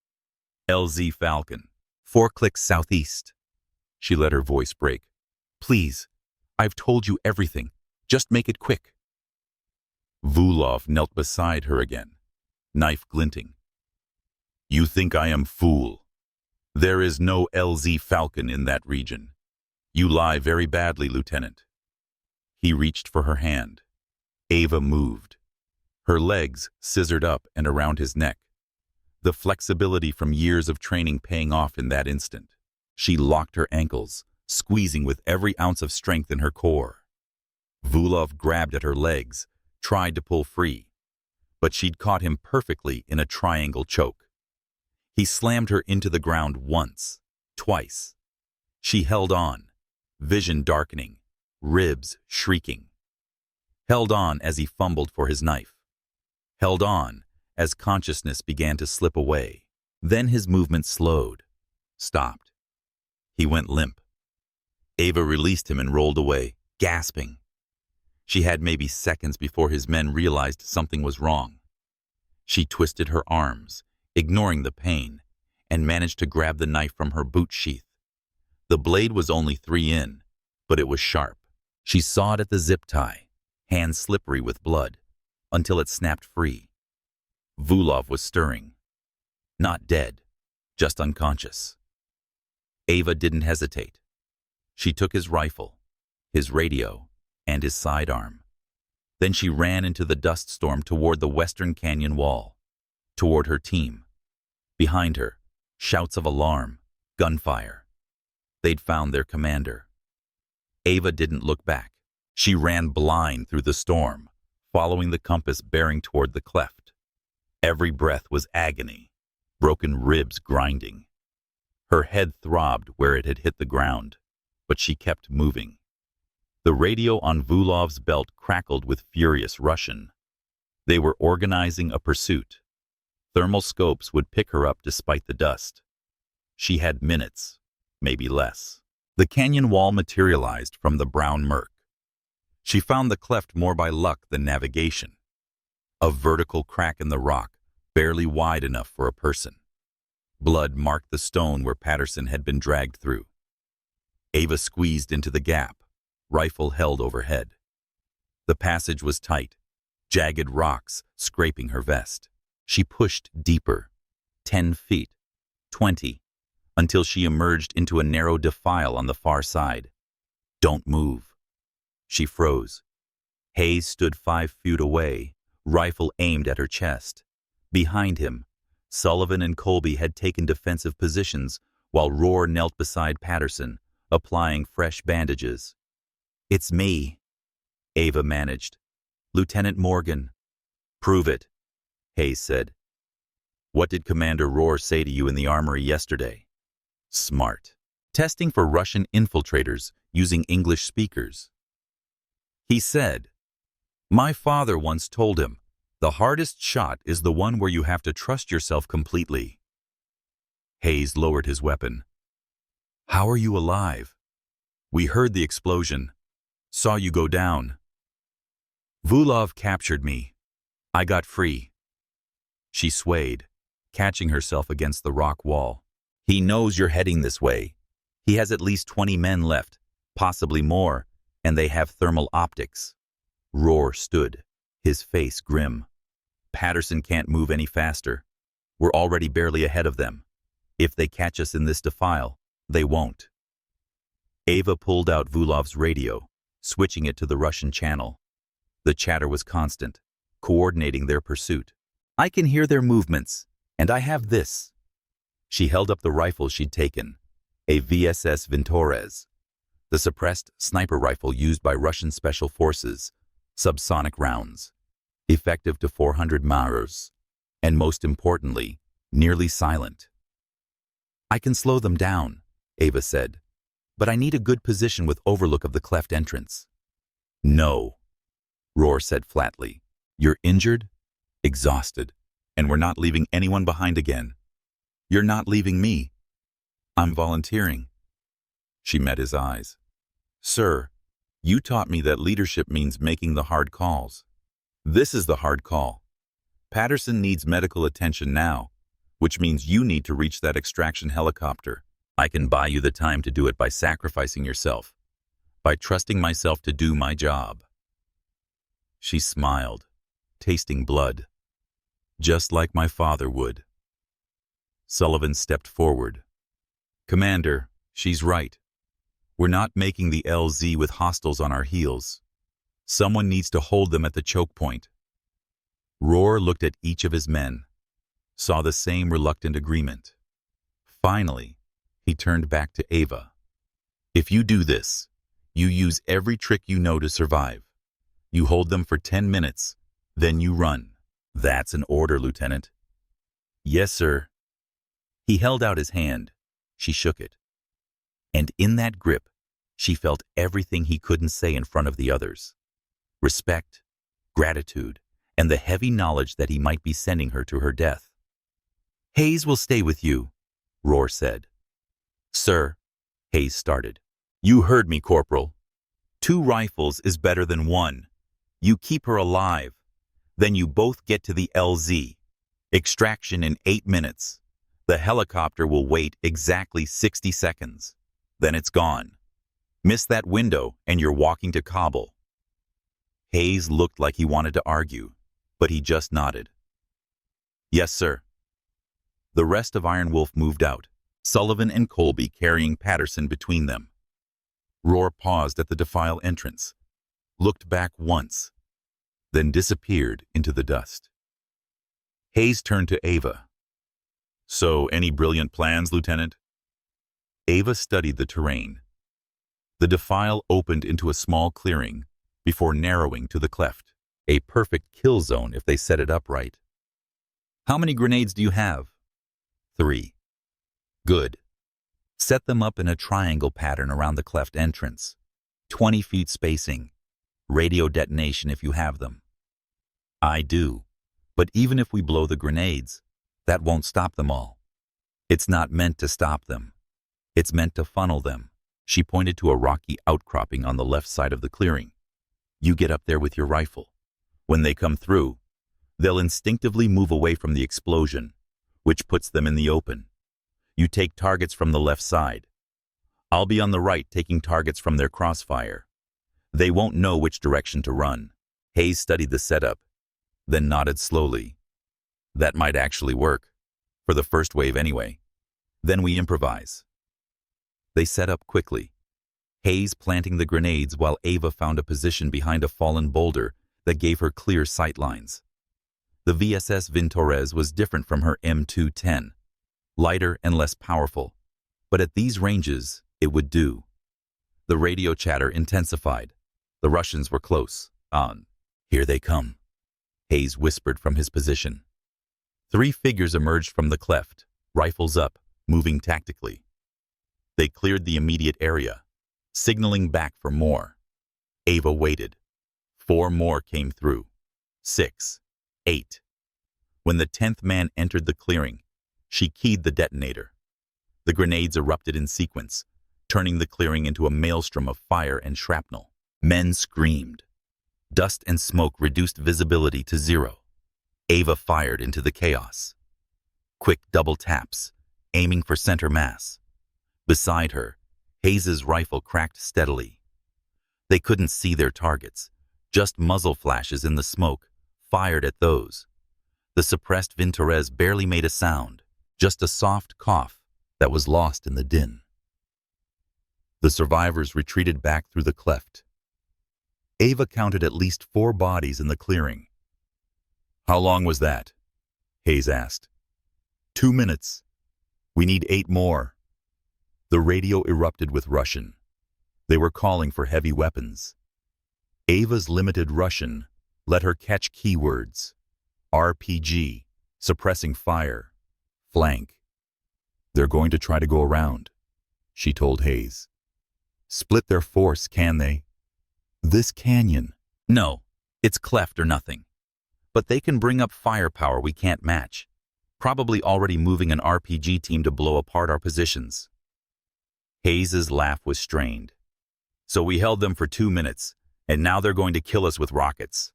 LZ Falcon. 4 clicks southeast." She let her voice break. "Please, I've told you everything. Just make it quick." Vulov knelt beside her again, knife glinting. "You think I am fool? There is no LZ Falcon in that region. You lie very badly, Lieutenant." He reached for her hand. Ava moved. Her legs scissored up and around his neck, the flexibility from years of training paying off in that instant. She locked her ankles, squeezing with every ounce of strength in her core. Vulov grabbed at her legs, tried to pull free, but she'd caught him perfectly in a triangle choke. He slammed her into the ground once, twice. She held on, vision darkening, ribs shrieking. Held on as he fumbled for his knife. Held on as consciousness began to slip away. Then his movement slowed, stopped. He went limp. Ava released him and rolled away, gasping. She had maybe seconds before his men realized something was wrong. She twisted her arms, ignoring the pain, and managed to grab the knife from her boot sheath. The blade was only 3 in, but it was sharp. She sawed at the zip tie, hands slippery with blood, until it snapped free. Vulov was stirring. Not dead, just unconscious. Ava didn't hesitate. She took his rifle, his radio, and his sidearm. Then she ran into the dust storm toward the western canyon wall, toward her team. Behind her, shouts of alarm, gunfire. They'd found their commander. Ava didn't look back. She ran blind through the storm, following the compass bearing toward the cleft. Every breath was agony, broken ribs grinding. Her head throbbed where it had hit the ground, but she kept moving. The radio on Vulov's belt crackled with furious Russian. They were organizing a pursuit. Thermal scopes would pick her up despite the dust. She had minutes, maybe less. The canyon wall materialized from the brown murk. She found the cleft more by luck than navigation. A vertical crack in the rock, barely wide enough for a person. Blood marked the stone where Patterson had been dragged through. Ava squeezed into the gap, rifle held overhead. The passage was tight, jagged rocks scraping her vest. She pushed deeper, 10 feet, 20, until she emerged into a narrow defile on the far side. "Don't move." She froze. Hayes stood 5 feet away, rifle aimed at her chest. Behind him, Sullivan and Colby had taken defensive positions while Rohr knelt beside Patterson, applying fresh bandages. "It's me," Ava managed. "Lieutenant Morgan." "Prove it," Hayes said. "What did Commander Rohr say to you in the armory yesterday?" "Smart. Testing for Russian infiltrators using English speakers." "He said, 'My father once told him, the hardest shot is the one where you have to trust yourself completely.'" Hayes lowered his weapon. "How are you alive?" "We heard the explosion. Saw you go down. Vulov captured me. I got free." She swayed, catching herself against the rock wall. "He knows you're heading this way. He has at least 20 men left, possibly more, and they have thermal optics." Rohr stood, his face grim. "Patterson can't move any faster. We're already barely ahead of them. If they catch us in this defile, they won't." Ava pulled out Vulov's radio, switching it to the Russian channel. The chatter was constant, coordinating their pursuit. "I can hear their movements, and I have this." She held up the rifle she'd taken, a VSS Vintores, the suppressed sniper rifle used by Russian special forces, subsonic rounds, effective to 400 meters, and most importantly, nearly silent. "I can slow them down," Ava said, "but I need a good position with overlook of the cleft entrance." "No," Rohr said flatly. "You're injured, exhausted, and we're not leaving anyone behind again. You're not leaving me. I'm volunteering." She met his eyes. "Sir, you taught me that leadership means making the hard calls. This is the hard call. Patterson needs medical attention now, which means you need to reach that extraction helicopter. I can buy you the time to do it by sacrificing yourself, by trusting myself to do my job." She smiled, tasting blood, just like my father would. Sullivan stepped forward. Commander, she's right. We're not making the LZ with hostiles on our heels. Someone needs to hold them at the choke point. Rohr looked at each of his men, saw the same reluctant agreement. Finally, he turned back to Ava. If you do this, you use every trick you know to survive. You hold them for 10 minutes, then you run. That's an order, Lieutenant. Yes, sir. He held out his hand. She shook it. And in that grip, she felt everything he couldn't say in front of the others. Respect, gratitude, and the heavy knowledge that he might be sending her to her death. Hayes will stay with you, Rohr said. Sir, Hayes started. You heard me, Corporal. 2 rifles is better than 1. You keep her alive. Then you both get to the LZ. Extraction in 8 minutes. The helicopter will wait exactly 60 seconds. Then it's gone. Miss that window and you're walking to Kabul. Hayes looked like he wanted to argue, but he just nodded. Yes, sir. The rest of Iron Wolf moved out, Sullivan and Colby carrying Patterson between them. Rohr paused at the defile entrance, looked back once, then disappeared into the dust. Hayes turned to Ava. So, any brilliant plans, Lieutenant? Ava studied the terrain. The defile opened into a small clearing before narrowing to the cleft, a perfect kill zone if they set it up right. How many grenades do you have? 3. Good. Set them up in a triangle pattern around the cleft entrance. 20 feet spacing. Radio detonation if you have them. I do. But even if we blow the grenades, that won't stop them all. It's not meant to stop them. It's meant to funnel them. She pointed to a rocky outcropping on the left side of the clearing. You get up there with your rifle. When they come through, they'll instinctively move away from the explosion, which puts them in the open. You take targets from the left side. I'll be on the right taking targets from their crossfire. They won't know which direction to run. Hayes studied the setup, then nodded slowly. That might actually work, for the first wave anyway. Then we improvise. They set up quickly, Hayes planting the grenades while Ava found a position behind a fallen boulder that gave her clear sight lines. The VSS Vintorez was different from her M210, lighter and less powerful, but at these ranges, it would do. The radio chatter intensified. The Russians were close. On. Here they come, Hayes whispered from his position. 3 figures emerged from the cleft, rifles up, moving tactically. They cleared the immediate area, signaling back for more. Ava waited. 4 more came through. 6, 8. When the 10th man entered the clearing, she keyed the detonator. The grenades erupted in sequence, turning the clearing into a maelstrom of fire and shrapnel. Men screamed. Dust and smoke reduced visibility to 0. Ava fired into the chaos. Quick double taps, aiming for center mass. Beside her, Hayes's rifle cracked steadily. They couldn't see their targets, just muzzle flashes in the smoke, fired at those. The suppressed Vintorez barely made a sound, just a soft cough that was lost in the din. The survivors retreated back through the cleft. Ava counted at least 4 bodies in the clearing. How long was that? Hayes asked. 2 minutes. We need 8 more. The radio erupted with Russian. They were calling for heavy weapons. Ava's limited Russian let her catch keywords. RPG, suppressing fire, flank. They're going to try to go around, she told Hayes. Split their force, can they? This canyon. No, it's cleft or nothing. But they can bring up firepower we can't match. Probably already moving an RPG team to blow apart our positions. Hayes's laugh was strained. So we held them for 2 minutes, and now they're going to kill us with rockets.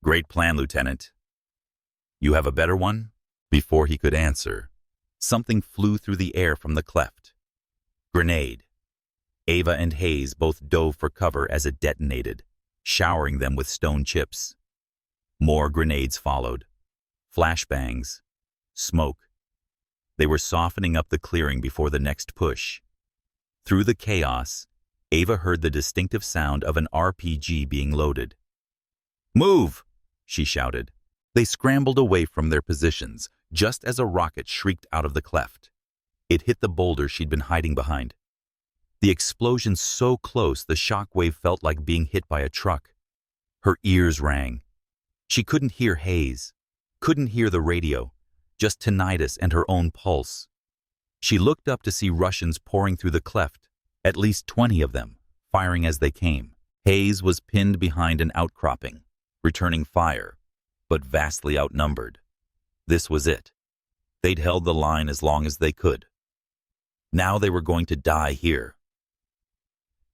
Great plan, Lieutenant. You have a better one? Before he could answer, something flew through the air from the cleft. Grenade. Ava and Hayes both dove for cover as it detonated, showering them with stone chips. More grenades followed. Flashbangs. Smoke. They were softening up the clearing before the next push. Through the chaos, Ava heard the distinctive sound of an RPG being loaded. "Move!" she shouted. They scrambled away from their positions just as a rocket shrieked out of the cleft. It hit the boulder she'd been hiding behind. The explosion so close the shockwave felt like being hit by a truck. Her ears rang. She couldn't hear Hayes, couldn't hear the radio, just tinnitus and her own pulse. She looked up to see Russians pouring through the cleft, at least 20 of them, firing as they came. Hayes was pinned behind an outcropping, returning fire, but vastly outnumbered. This was it. They'd held the line as long as they could. Now they were going to die here.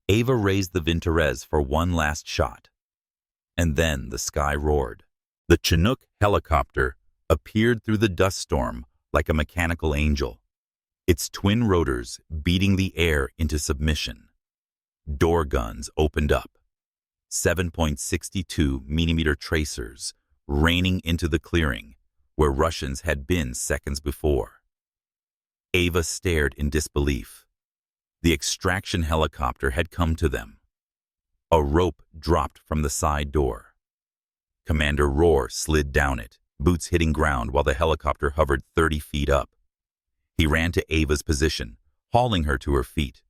Ava raised the Vintorez for one last shot. And then the sky roared. The Chinook helicopter appeared through the dust storm like a mechanical angel, its twin rotors beating the air into submission. Door guns opened up. 7.62mm tracers raining into the clearing where Russians had been seconds before. Ava stared in disbelief. The extraction helicopter had come to them. A rope dropped from the side door. Commander Rohr slid down it, boots hitting ground while the helicopter hovered 30 feet up. He ran to Ava's position, hauling her to her feet.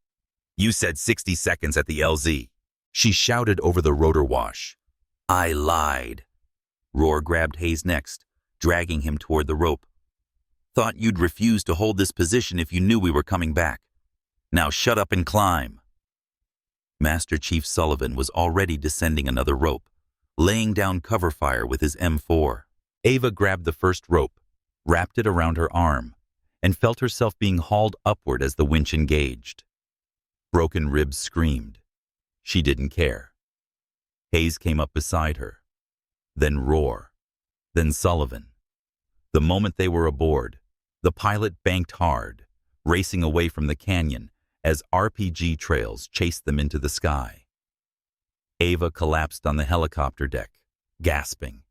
"You said 60 seconds at the LZ." She shouted over the rotor wash. "I lied." Rohr grabbed Hayes next, dragging him toward the rope. "Thought you'd refuse to hold this position if you knew we were coming back. Now shut up and climb." Master Chief Sullivan was already descending another rope, laying down cover fire with his M4. Ava grabbed the first rope, wrapped it around her arm, and felt herself being hauled upward as the winch engaged. Broken ribs screamed. She didn't care. Hayes came up beside her. Then Rohr. Then Sullivan. The moment they were aboard, the pilot banked hard, racing away from the canyon as RPG trails chased them into the sky. Ava collapsed on the helicopter deck, gasping.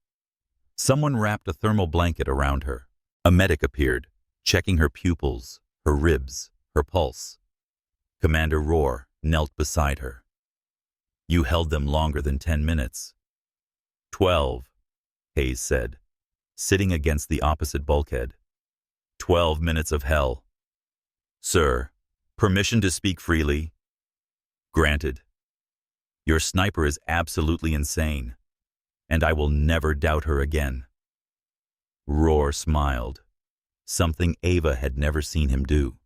Someone wrapped a thermal blanket around her. A medic appeared, checking her pupils, her ribs, her pulse. Commander Rohr knelt beside her. "You held them longer than 10 minutes. 12, Hayes said, sitting against the opposite bulkhead. 12 minutes of hell. Sir, permission to speak freely?" "Granted. Your sniper is absolutely insane, and I will never doubt her again." Rohr smiled, something Ava had never seen him do.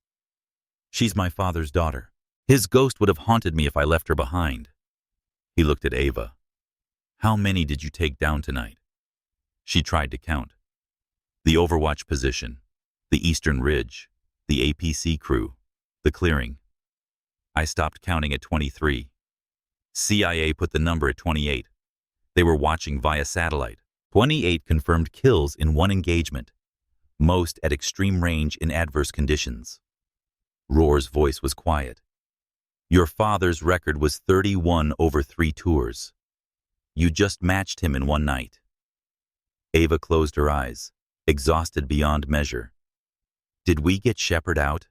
"She's my father's daughter. His ghost would have haunted me if I left her behind." He looked at Ava. "How many did you take down tonight?" She tried to count. The Overwatch position, the Eastern Ridge, the APC crew, the clearing. I stopped counting at 23. CIA put the number at 28. They were watching via satellite. 28 confirmed kills in one engagement, most at extreme range in adverse conditions. Rohr's voice was quiet. "Your father's record was 31 over 3 tours. You just matched him in one night." Ava closed her eyes, exhausted beyond measure. "Did we get Shepard out?"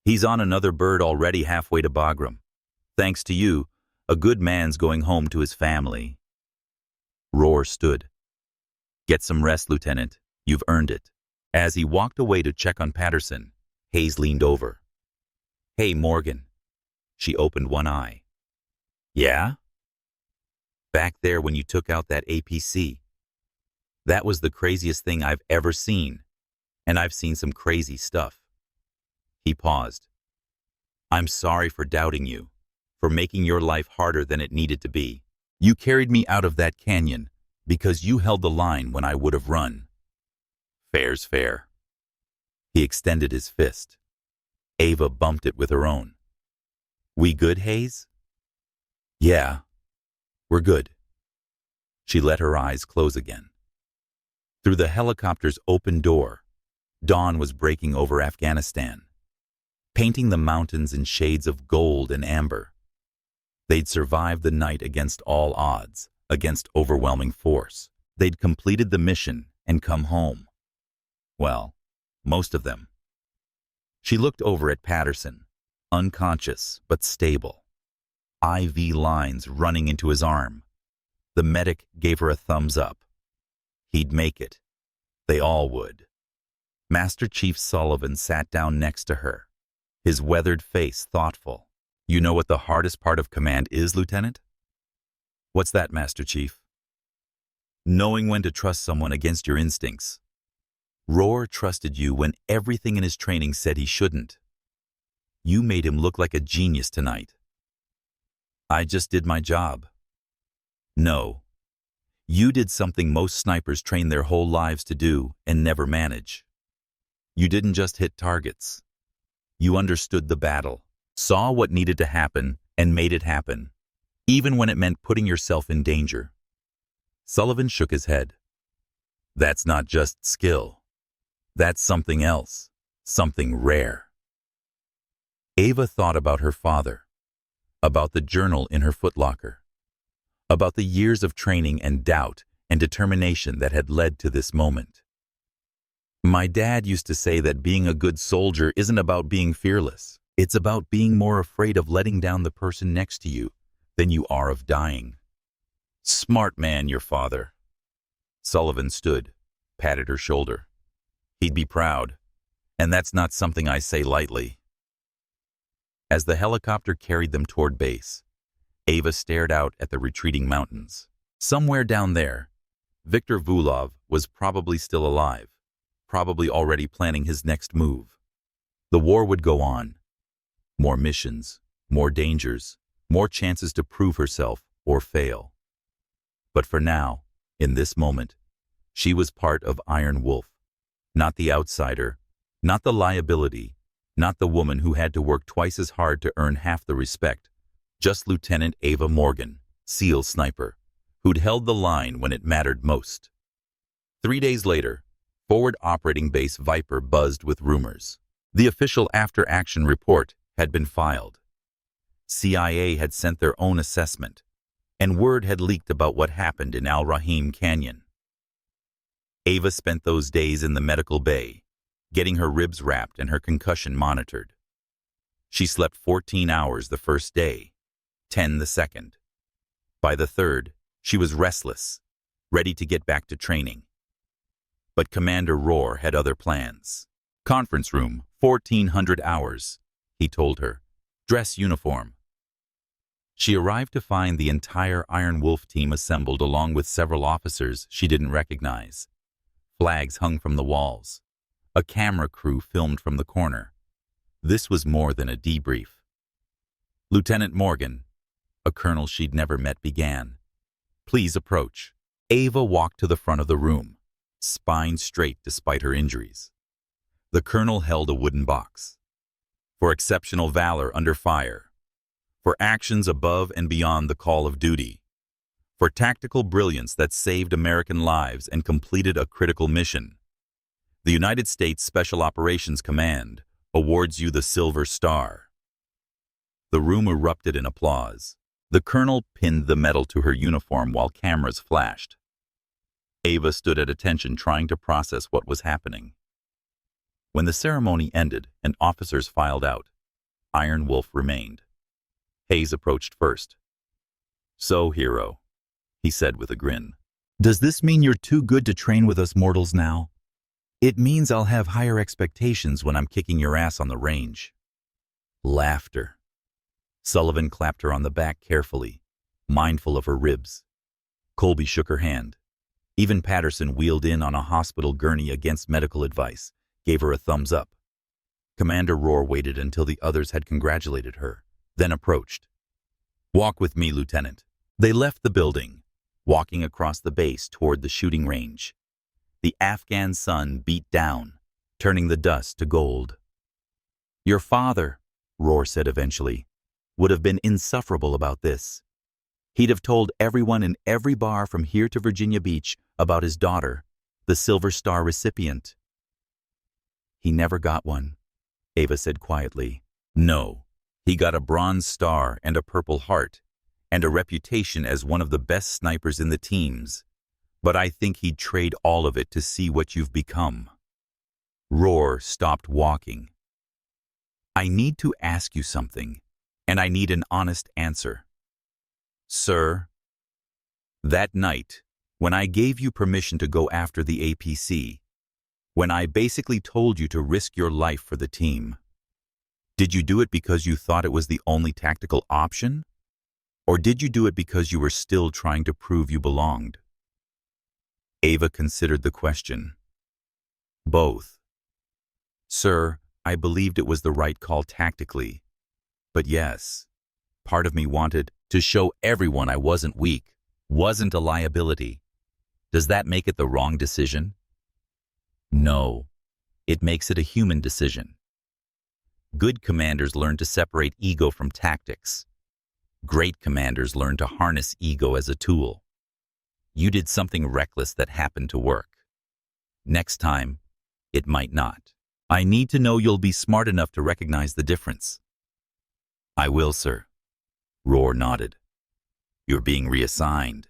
"He's on another bird already halfway to Bagram. Thanks to you, a good man's going home to his family." Rohr stood. "Get some rest, Lieutenant. You've earned it." As he walked away to check on Patterson, Hayes leaned over. "Hey, Morgan." She opened one eye. "Yeah?" "Back there when you took out that APC. That was the craziest thing I've ever seen, and I've seen some crazy stuff." He paused. "I'm sorry for doubting you, for making your life harder than it needed to be. You carried me out of that canyon because you held the line when I would have run. Fair's fair." He extended his fist. Ava bumped it with her own. "We good, Hayes?" "Yeah, we're good." She let her eyes close again. Through the helicopter's open door, dawn was breaking over Afghanistan, painting the mountains in shades of gold and amber. They'd survived the night against all odds, against overwhelming force. They'd completed the mission and come home. Well, most of them. She looked over at Patterson, unconscious but stable. IV lines running into his arm. The medic gave her a thumbs up. He'd make it. They all would. Master Chief Sullivan sat down next to her, his weathered face thoughtful. You know what the hardest part of command is, Lieutenant? What's that, Master Chief? Knowing when to trust someone against your instincts. Rohr trusted you when everything in his training said he shouldn't. You made him look like a genius tonight. I just did my job. No. You did something most snipers train their whole lives to do and never manage. You didn't just hit targets. You understood the battle, saw what needed to happen, and made it happen, even when it meant putting yourself in danger. Sullivan shook his head. That's not just skill. That's something else, something rare. Ava thought about her father, about the journal in her footlocker, about the years of training and doubt and determination that had led to this moment. My dad used to say that being a good soldier isn't about being fearless. It's about being more afraid of letting down the person next to you than you are of dying. Smart man, your father. Sullivan stood, patted her shoulder. He'd be proud, and that's not something I say lightly. As the helicopter carried them toward base, Ava stared out at the retreating mountains. Somewhere down there, Viktor Vulov was probably still alive, probably already planning his next move. The war would go on. More missions, more dangers, more chances to prove herself or fail. But for now, in this moment, she was part of Iron Wolf, not the outsider, not the liability, not the woman who had to work twice as hard to earn half the respect, just Lieutenant Ava Morgan, SEAL sniper, who'd held the line when it mattered most. 3 days later, Forward Operating Base Viper buzzed with rumors. The official after-action report had been filed. CIA had sent their own assessment, and word had leaked about what happened in Al Rahim Canyon. Ava spent those days in the medical bay, getting her ribs wrapped and her concussion monitored. She slept 14 hours the first day, 10 the second. By the third, she was restless, ready to get back to training. But Commander Rohr had other plans. Conference room, 1400 hours, he told her. Dress uniform. She arrived to find the entire Iron Wolf team assembled along with several officers she didn't recognize. Flags hung from the walls. A camera crew filmed from the corner. This was more than a debrief. Lieutenant Morgan, a colonel she'd never met, began. Please approach. Ava walked to the front of the room, spine straight despite her injuries. The colonel held a wooden box. For exceptional valor under fire. For actions above and beyond the call of duty. For tactical brilliance that saved American lives and completed a critical mission. The United States Special Operations Command awards you the Silver Star. The room erupted in applause. The colonel pinned the medal to her uniform while cameras flashed. Ava stood at attention trying to process what was happening. When the ceremony ended and officers filed out, Iron Wolf remained. Hayes approached first. So, hero, he said with a grin. Does this mean you're too good to train with us mortals now? It means I'll have higher expectations when I'm kicking your ass on the range. Laughter. Sullivan clapped her on the back carefully, mindful of her ribs. Colby shook her hand. Even Patterson wheeled in on a hospital gurney against medical advice, gave her a thumbs up. Commander Rohr waited until the others had congratulated her, then approached. Walk with me, Lieutenant. They left the building, walking across the base toward the shooting range. The Afghan sun beat down, turning the dust to gold. Your father, Rohr said eventually, would have been insufferable about this. He'd have told everyone in every bar from here to Virginia Beach about his daughter, the Silver Star recipient. He never got one, Ava said quietly. No, he got a Bronze Star and a Purple Heart, and a reputation as one of the best snipers in the teams. But I think he'd trade all of it to see what you've become. Roar stopped walking. I need to ask you something, and I need an honest answer. Sir, that night, when I gave you permission to go after the APC, when I basically told you to risk your life for the team, did you do it because you thought it was the only tactical option? Or did you do it because you were still trying to prove you belonged? Ava considered the question. Both. Sir, I believed it was the right call tactically. But yes, part of me wanted to show everyone I wasn't weak, wasn't a liability. Does that make it the wrong decision? No, it makes it a human decision. Good commanders learn to separate ego from tactics. Great commanders learn to harness ego as a tool. You did something reckless that happened to work. Next time, it might not. I need to know you'll be smart enough to recognize the difference. I will, sir. Roar nodded. You're being reassigned.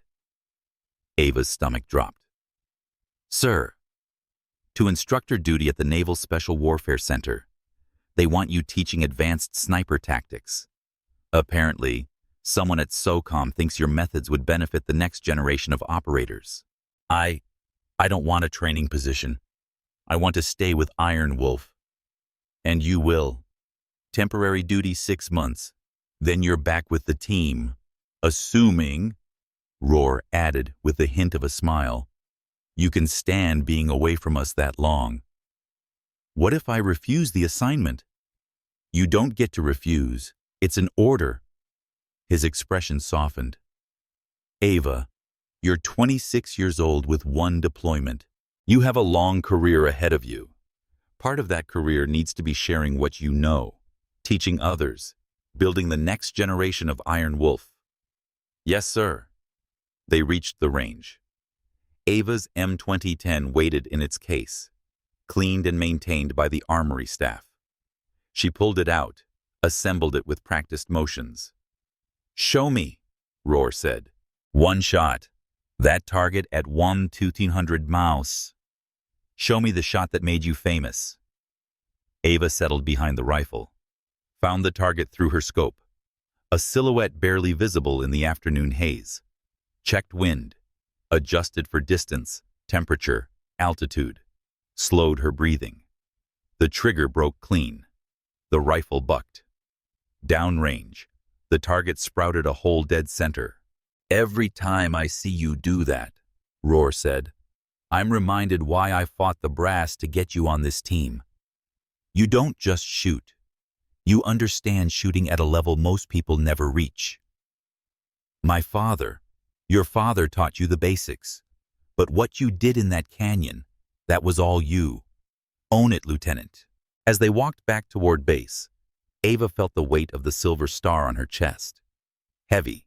Ava's stomach dropped. Sir, to instructor duty at the Naval Special Warfare Center. They want you teaching advanced sniper tactics. Apparently, someone at SOCOM thinks your methods would benefit the next generation of operators. I don't want a training position. I want to stay with Iron Wolf. And you will. Temporary duty 6 months. Then you're back with the team. Assuming, Roar added with the hint of a smile, you can stand being away from us that long. What if I refuse the assignment? You don't get to refuse. It's an order. His expression softened. Ava, you're 26 years old with 1 deployment. You have a long career ahead of you. Part of that career needs to be sharing what you know, teaching others, building the next generation of Iron Wolf. Yes, sir. They reached the range. Ava's M2010 waited in its case, cleaned and maintained by the armory staff. She pulled it out, assembled it with practiced motions. Show me, Roar said. 1 shot. That target at 1,200 miles. Show me the shot that made you famous. Ava settled behind the rifle, found the target through her scope, a silhouette barely visible in the afternoon haze. Checked wind, adjusted for distance, temperature, altitude, slowed her breathing. The trigger broke clean. The rifle bucked. Downrange, the target sprouted a hole dead center. Every time I see you do that, Roar said, I'm reminded why I fought the brass to get you on this team. You don't just shoot. You understand shooting at a level most people never reach. Your father taught you the basics. But what you did in that canyon, that was all you. Own it, Lieutenant. As they walked back toward base, Ava felt the weight of the silver star on her chest. Heavy,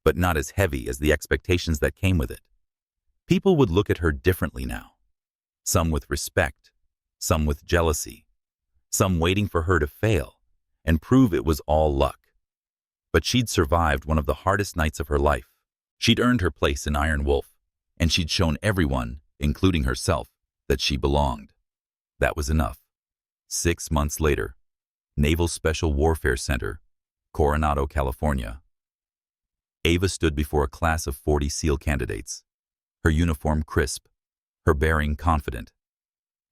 but not as heavy as the expectations that came with it. People would look at her differently now. Some with respect, some with jealousy, some waiting for her to fail and prove it was all luck. But she'd survived one of the hardest nights of her life. She'd earned her place in Iron Wolf, and she'd shown everyone, including herself, that she belonged. That was enough. 6 months later, Naval Special Warfare Center, Coronado, California. Ava stood before a class of 40 SEAL candidates, her uniform crisp, her bearing confident.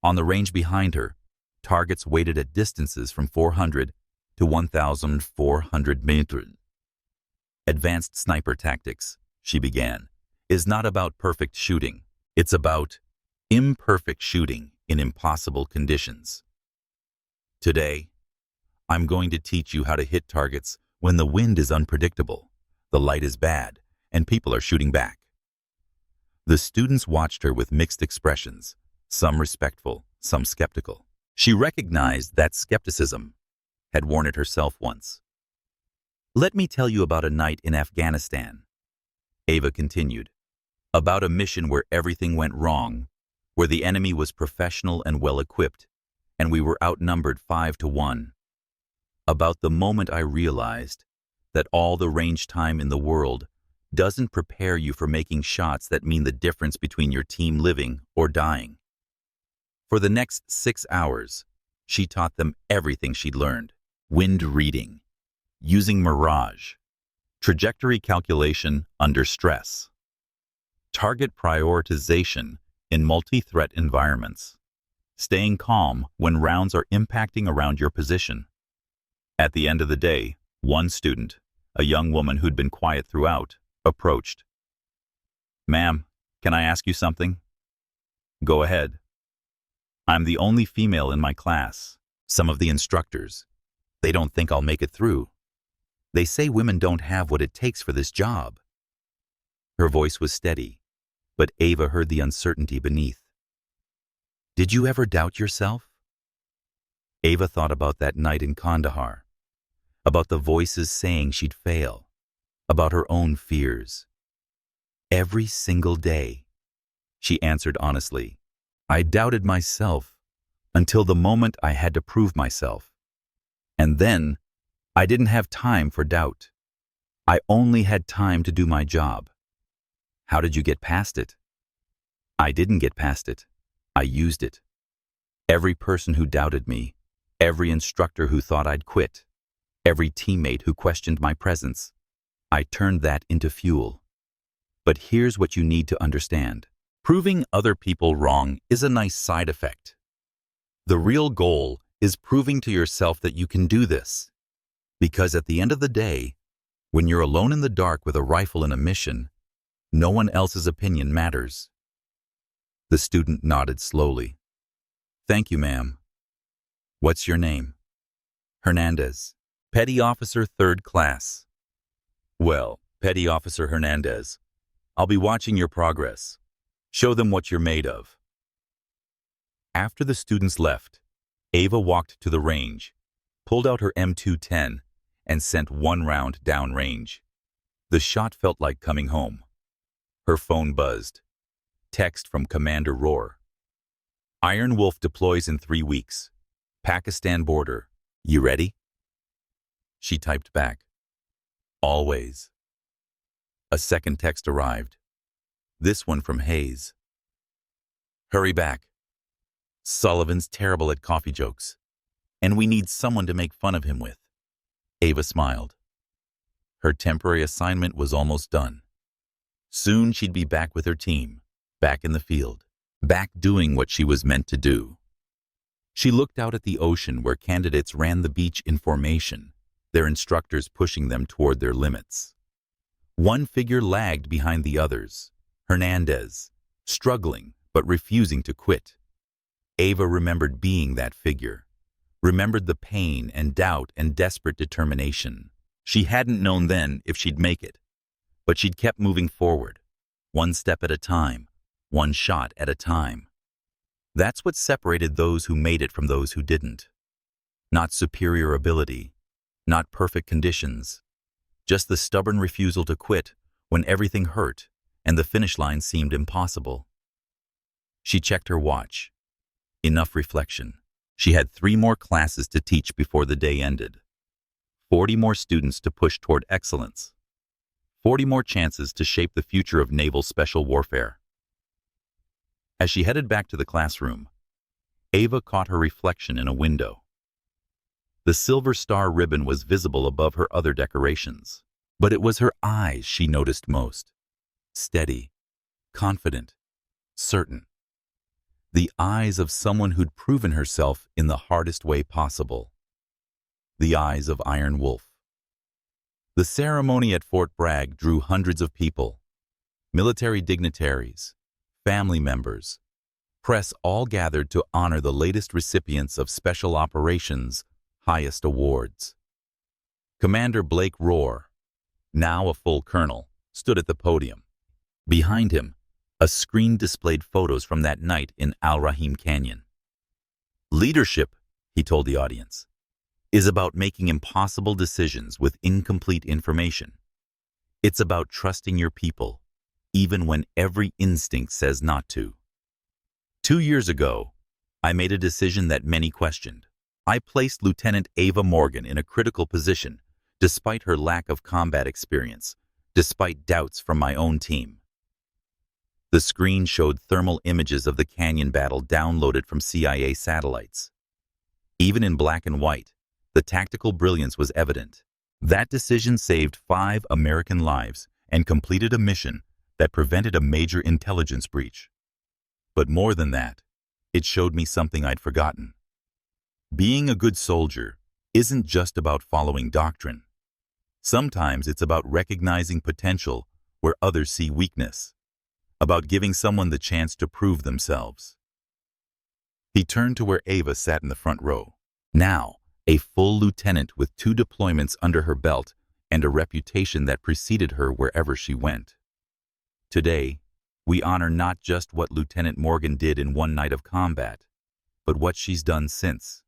On the range behind her, targets waited at distances from 400 to 1,400 meters. Advanced sniper tactics, she began, is not about perfect shooting. It's about imperfect shooting in impossible conditions. Today, I'm going to teach you how to hit targets when the wind is unpredictable, the light is bad, and people are shooting back. The students watched her with mixed expressions, some respectful, some skeptical. She recognized that skepticism, had worn it herself once. Let me tell you about a night in Afghanistan, Ava continued, about a mission where everything went wrong, where the enemy was professional and well-equipped, and we were outnumbered 5 to 1. About the moment I realized that all the range time in the world doesn't prepare you for making shots that mean the difference between your team living or dying. For the next 6 hours, she taught them everything she'd learned: wind reading, using mirage, trajectory calculation under stress, target prioritization in multi-threat environments, staying calm when rounds are impacting around your position. At the end of the day, one student, a young woman who'd been quiet throughout, approached. "Ma'am, can I ask you something?" "Go ahead." "I'm the only female in my class. Some of the instructors, they don't think I'll make it through. They say women don't have what it takes for this job." Her voice was steady, but Ava heard the uncertainty beneath. "Did you ever doubt yourself?" Ava thought about that night in Kandahar, about the voices saying she'd fail, about her own fears. "Every single day," she answered honestly. "I doubted myself until the moment I had to prove myself. And then I didn't have time for doubt. I only had time to do my job." "How did you get past it?" "I didn't get past it. I used it. Every person who doubted me, every instructor who thought I'd quit, every teammate who questioned my presence, I turned that into fuel. But here's what you need to understand. Proving other people wrong is a nice side effect. The real goal is proving to yourself that you can do this. Because at the end of the day, when you're alone in the dark with a rifle and a mission, no one else's opinion matters." The student nodded slowly. "Thank you, ma'am." "What's your name?" "Hernandez. Petty Officer 3rd Class." "Well, Petty Officer Hernandez, I'll be watching your progress. Show them what you're made of." After the students left, Ava walked to the range, pulled out her M210, and sent one round downrange. The shot felt like coming home. Her phone buzzed. Text from Commander Roar. "Iron Wolf deploys in 3 weeks. Pakistan border. You ready?" She typed back, "Always." A second text arrived. This one from Hayes. "Hurry back. Sullivan's terrible at coffee jokes, and we need someone to make fun of him with." Ava smiled. Her temporary assignment was almost done. Soon she'd be back with her team, back in the field, back doing what she was meant to do. She looked out at the ocean where candidates ran the beach in formation, their instructors pushing them toward their limits. One figure lagged behind the others, Hernandez, struggling but refusing to quit. Ava remembered being that figure, remembered the pain and doubt and desperate determination. She hadn't known then if she'd make it, but she'd kept moving forward, one step at a time, one shot at a time. That's what separated those who made it from those who didn't. Not superior ability, not perfect conditions, just the stubborn refusal to quit when everything hurt and the finish line seemed impossible. She checked her watch. Enough reflection. She had 3 more classes to teach before the day ended. 40 more students to push toward excellence. 40 more chances to shape the future of naval special warfare. As she headed back to the classroom, Ava caught her reflection in a window. The Silver Star ribbon was visible above her other decorations, but it was her eyes she noticed most. Steady, confident, certain. The eyes of someone who'd proven herself in the hardest way possible. The eyes of Iron Wolf. The ceremony at Fort Bragg drew hundreds of people. Military dignitaries, family members, press all gathered to honor the latest recipients of Special Operations' highest awards. Commander Blake Roar, now a full colonel, stood at the podium. Behind him, a screen displayed photos from that night in Al Rahim Canyon. "Leadership," he told the audience, "is about making impossible decisions with incomplete information. It's about trusting your people, even when every instinct says not to." 2 years ago, I made a decision that many questioned. I placed Lieutenant Ava Morgan in a critical position, despite her lack of combat experience, despite doubts from my own team. The screen showed thermal images of the canyon battle downloaded from CIA satellites. Even in black and white, the tactical brilliance was evident. That decision saved 5 American lives and completed a mission that prevented a major intelligence breach. But more than that, it showed me something I'd forgotten. Being a good soldier isn't just about following doctrine. Sometimes it's about recognizing potential where others see weakness, about giving someone the chance to prove themselves. He turned to where Ava sat in the front row. Now, a full lieutenant with 2 deployments under her belt and a reputation that preceded her wherever she went. Today, we honor not just what Lieutenant Morgan did in one night of combat, but what she's done since.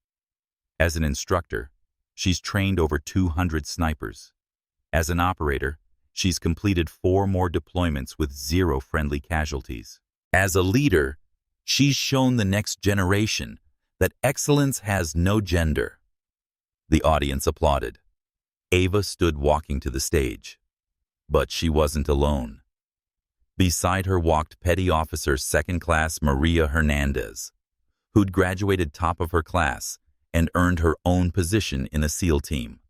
As an instructor, she's trained over 200 snipers. As an operator, she's completed 4 more deployments with 0 friendly casualties. As a leader, she's shown the next generation that excellence has no gender. The audience applauded. Ava stood walking to the stage. But she wasn't alone. Beside her walked Petty Officer Second Class Maria Hernandez, who'd graduated top of her class and earned her own position in a SEAL team.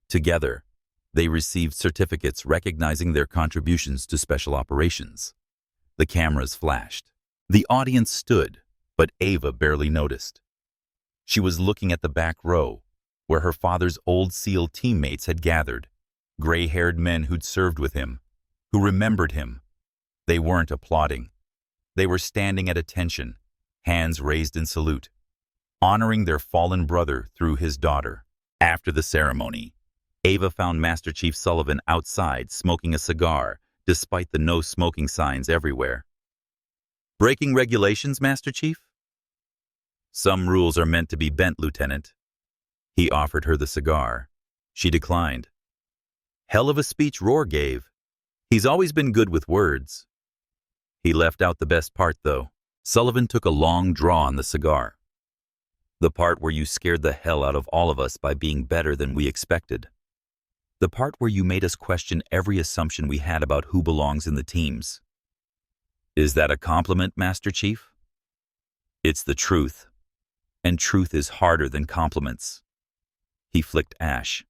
Together, they received certificates recognizing their contributions to special operations. The cameras flashed. The audience stood, but Ava barely noticed. She was looking at the back row, where her father's old SEAL teammates had gathered, gray-haired men who'd served with him, who remembered him. They weren't applauding. They were standing at attention, hands raised in salute, honoring their fallen brother through his daughter. After the ceremony, Ava found Master Chief Sullivan outside smoking a cigar, despite the no smoking signs everywhere. "Breaking regulations, Master Chief?" "Some rules are meant to be bent, Lieutenant." He offered her the cigar. She declined. "Hell of a speech Rohr gave. He's always been good with words." He left out the best part, though. Sullivan took a long draw on the cigar. "The part where you scared the hell out of all of us by being better than we expected. The part where you made us question every assumption we had about who belongs in the teams." "Is that a compliment, Master Chief?" "It's the truth, and truth is harder than compliments." He flicked ash.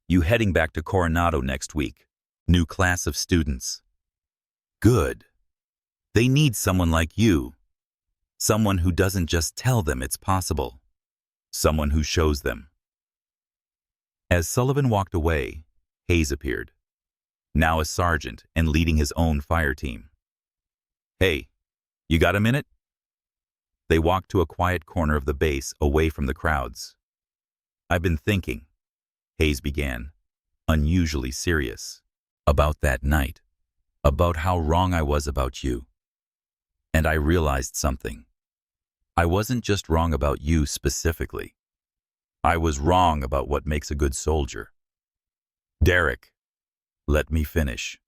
"You heading back to Coronado next week. New class of students." "Good. They need someone like you. Someone who doesn't just tell them it's possible. Someone who shows them." As Sullivan walked away, Hayes appeared, now a sergeant and leading his own fire team. "Hey, you got a minute?" They walked to a quiet corner of the base away from the crowds. "I've been thinking," Hayes began, unusually serious, "about that night, about how wrong I was about you. And I realized something. I wasn't just wrong about you specifically. I was wrong about what makes a good soldier." "Derek, let me finish."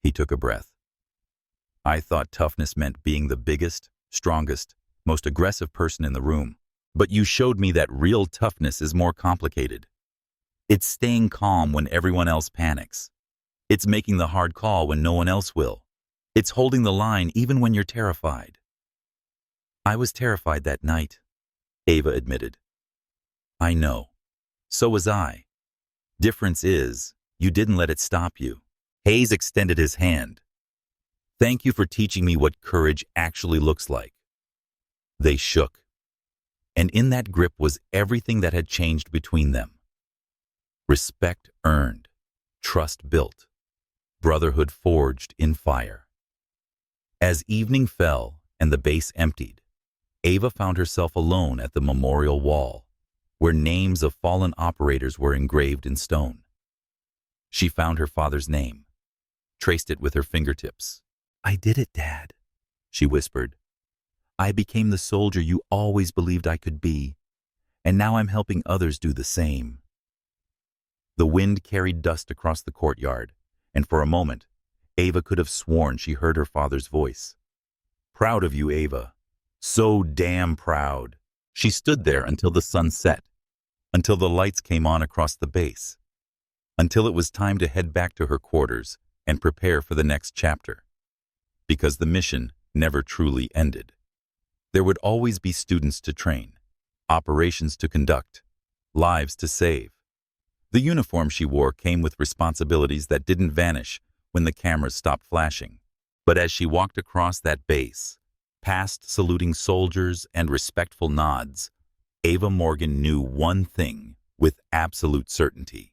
He took a breath. "I thought toughness meant being the biggest, strongest, most aggressive person in the room. But you showed me that real toughness is more complicated. It's staying calm when everyone else panics. It's making the hard call when no one else will. It's holding the line even when you're terrified." "I was terrified that night," Ava admitted. "I know. So was I. Difference is, you didn't let it stop you." Hayes extended his hand. "Thank you for teaching me what courage actually looks like." They shook. And in that grip was everything that had changed between them. Respect earned, trust built, brotherhood forged in fire. As evening fell and the base emptied, Ava found herself alone at the memorial wall, where names of fallen operators were engraved in stone. She found her father's name, traced it with her fingertips. "I did it, Dad," she whispered. "I became the soldier you always believed I could be, and now I'm helping others do the same." The wind carried dust across the courtyard, and for a moment, Ava could have sworn she heard her father's voice. "Proud of you, Ava. So damn proud." She stood there until the sun set, until the lights came on across the base. until it was time to head back to her quarters and prepare for the next chapter. Because the mission never truly ended. There would always be students to train, operations to conduct, lives to save. The uniform she wore came with responsibilities that didn't vanish when the cameras stopped flashing. But as she walked across that base, past saluting soldiers and respectful nods, Ava Morgan knew one thing with absolute certainty.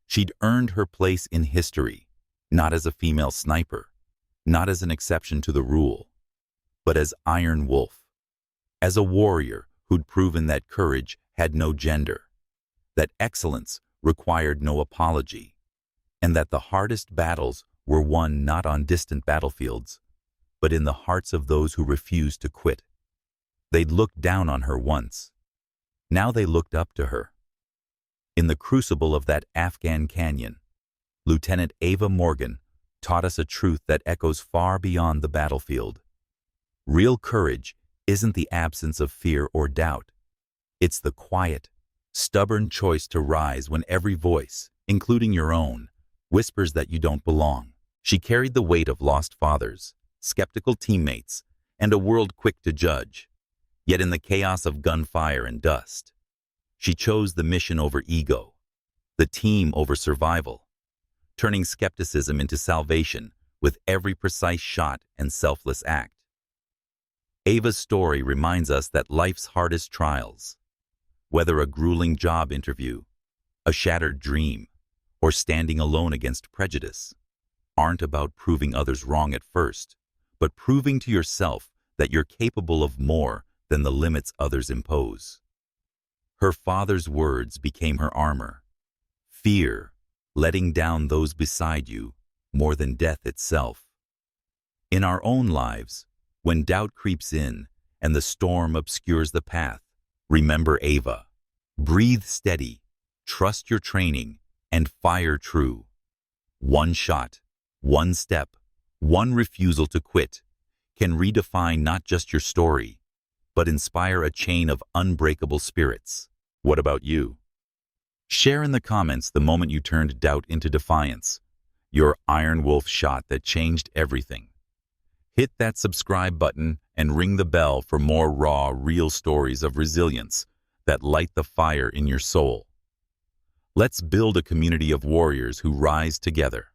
She'd earned her place in history, not as a female sniper, not as an exception to the rule, but as Iron Wolf, as a warrior who'd proven that courage had no gender, that excellence required no apology, and that the hardest battles were won not on distant battlefields, but in the hearts of those who refused to quit. They'd looked down on her once. Now they looked up to her. In the crucible of that Afghan canyon, Lieutenant Ava Morgan taught us a truth that echoes far beyond the battlefield. Real courage isn't the absence of fear or doubt. It's the quiet, stubborn choice to rise when every voice, including your own, whispers that you don't belong. She carried the weight of lost fathers, skeptical teammates, and a world quick to judge. Yet in the chaos of gunfire and dust, she chose the mission over ego, the team over survival, turning skepticism into salvation with every precise shot and selfless act. Ava's story reminds us that life's hardest trials, whether a grueling job interview, a shattered dream, or standing alone against prejudice, aren't about proving others wrong at first, but proving to yourself that you're capable of more than the limits others impose. Her father's words became her armor. Fear, letting down those beside you more than death itself. In our own lives, when doubt creeps in and the storm obscures the path, remember Ava. Breathe steady, trust your training, and fire true. One shot, one step, one refusal to quit can redefine not just your story, but inspire a chain of unbreakable spirits. What about you? Share in the comments the moment you turned doubt into defiance, your Iron Wolf shot that changed everything. Hit that subscribe button and ring the bell for more raw, real stories of resilience that light the fire in your soul. Let's build a community of warriors who rise together.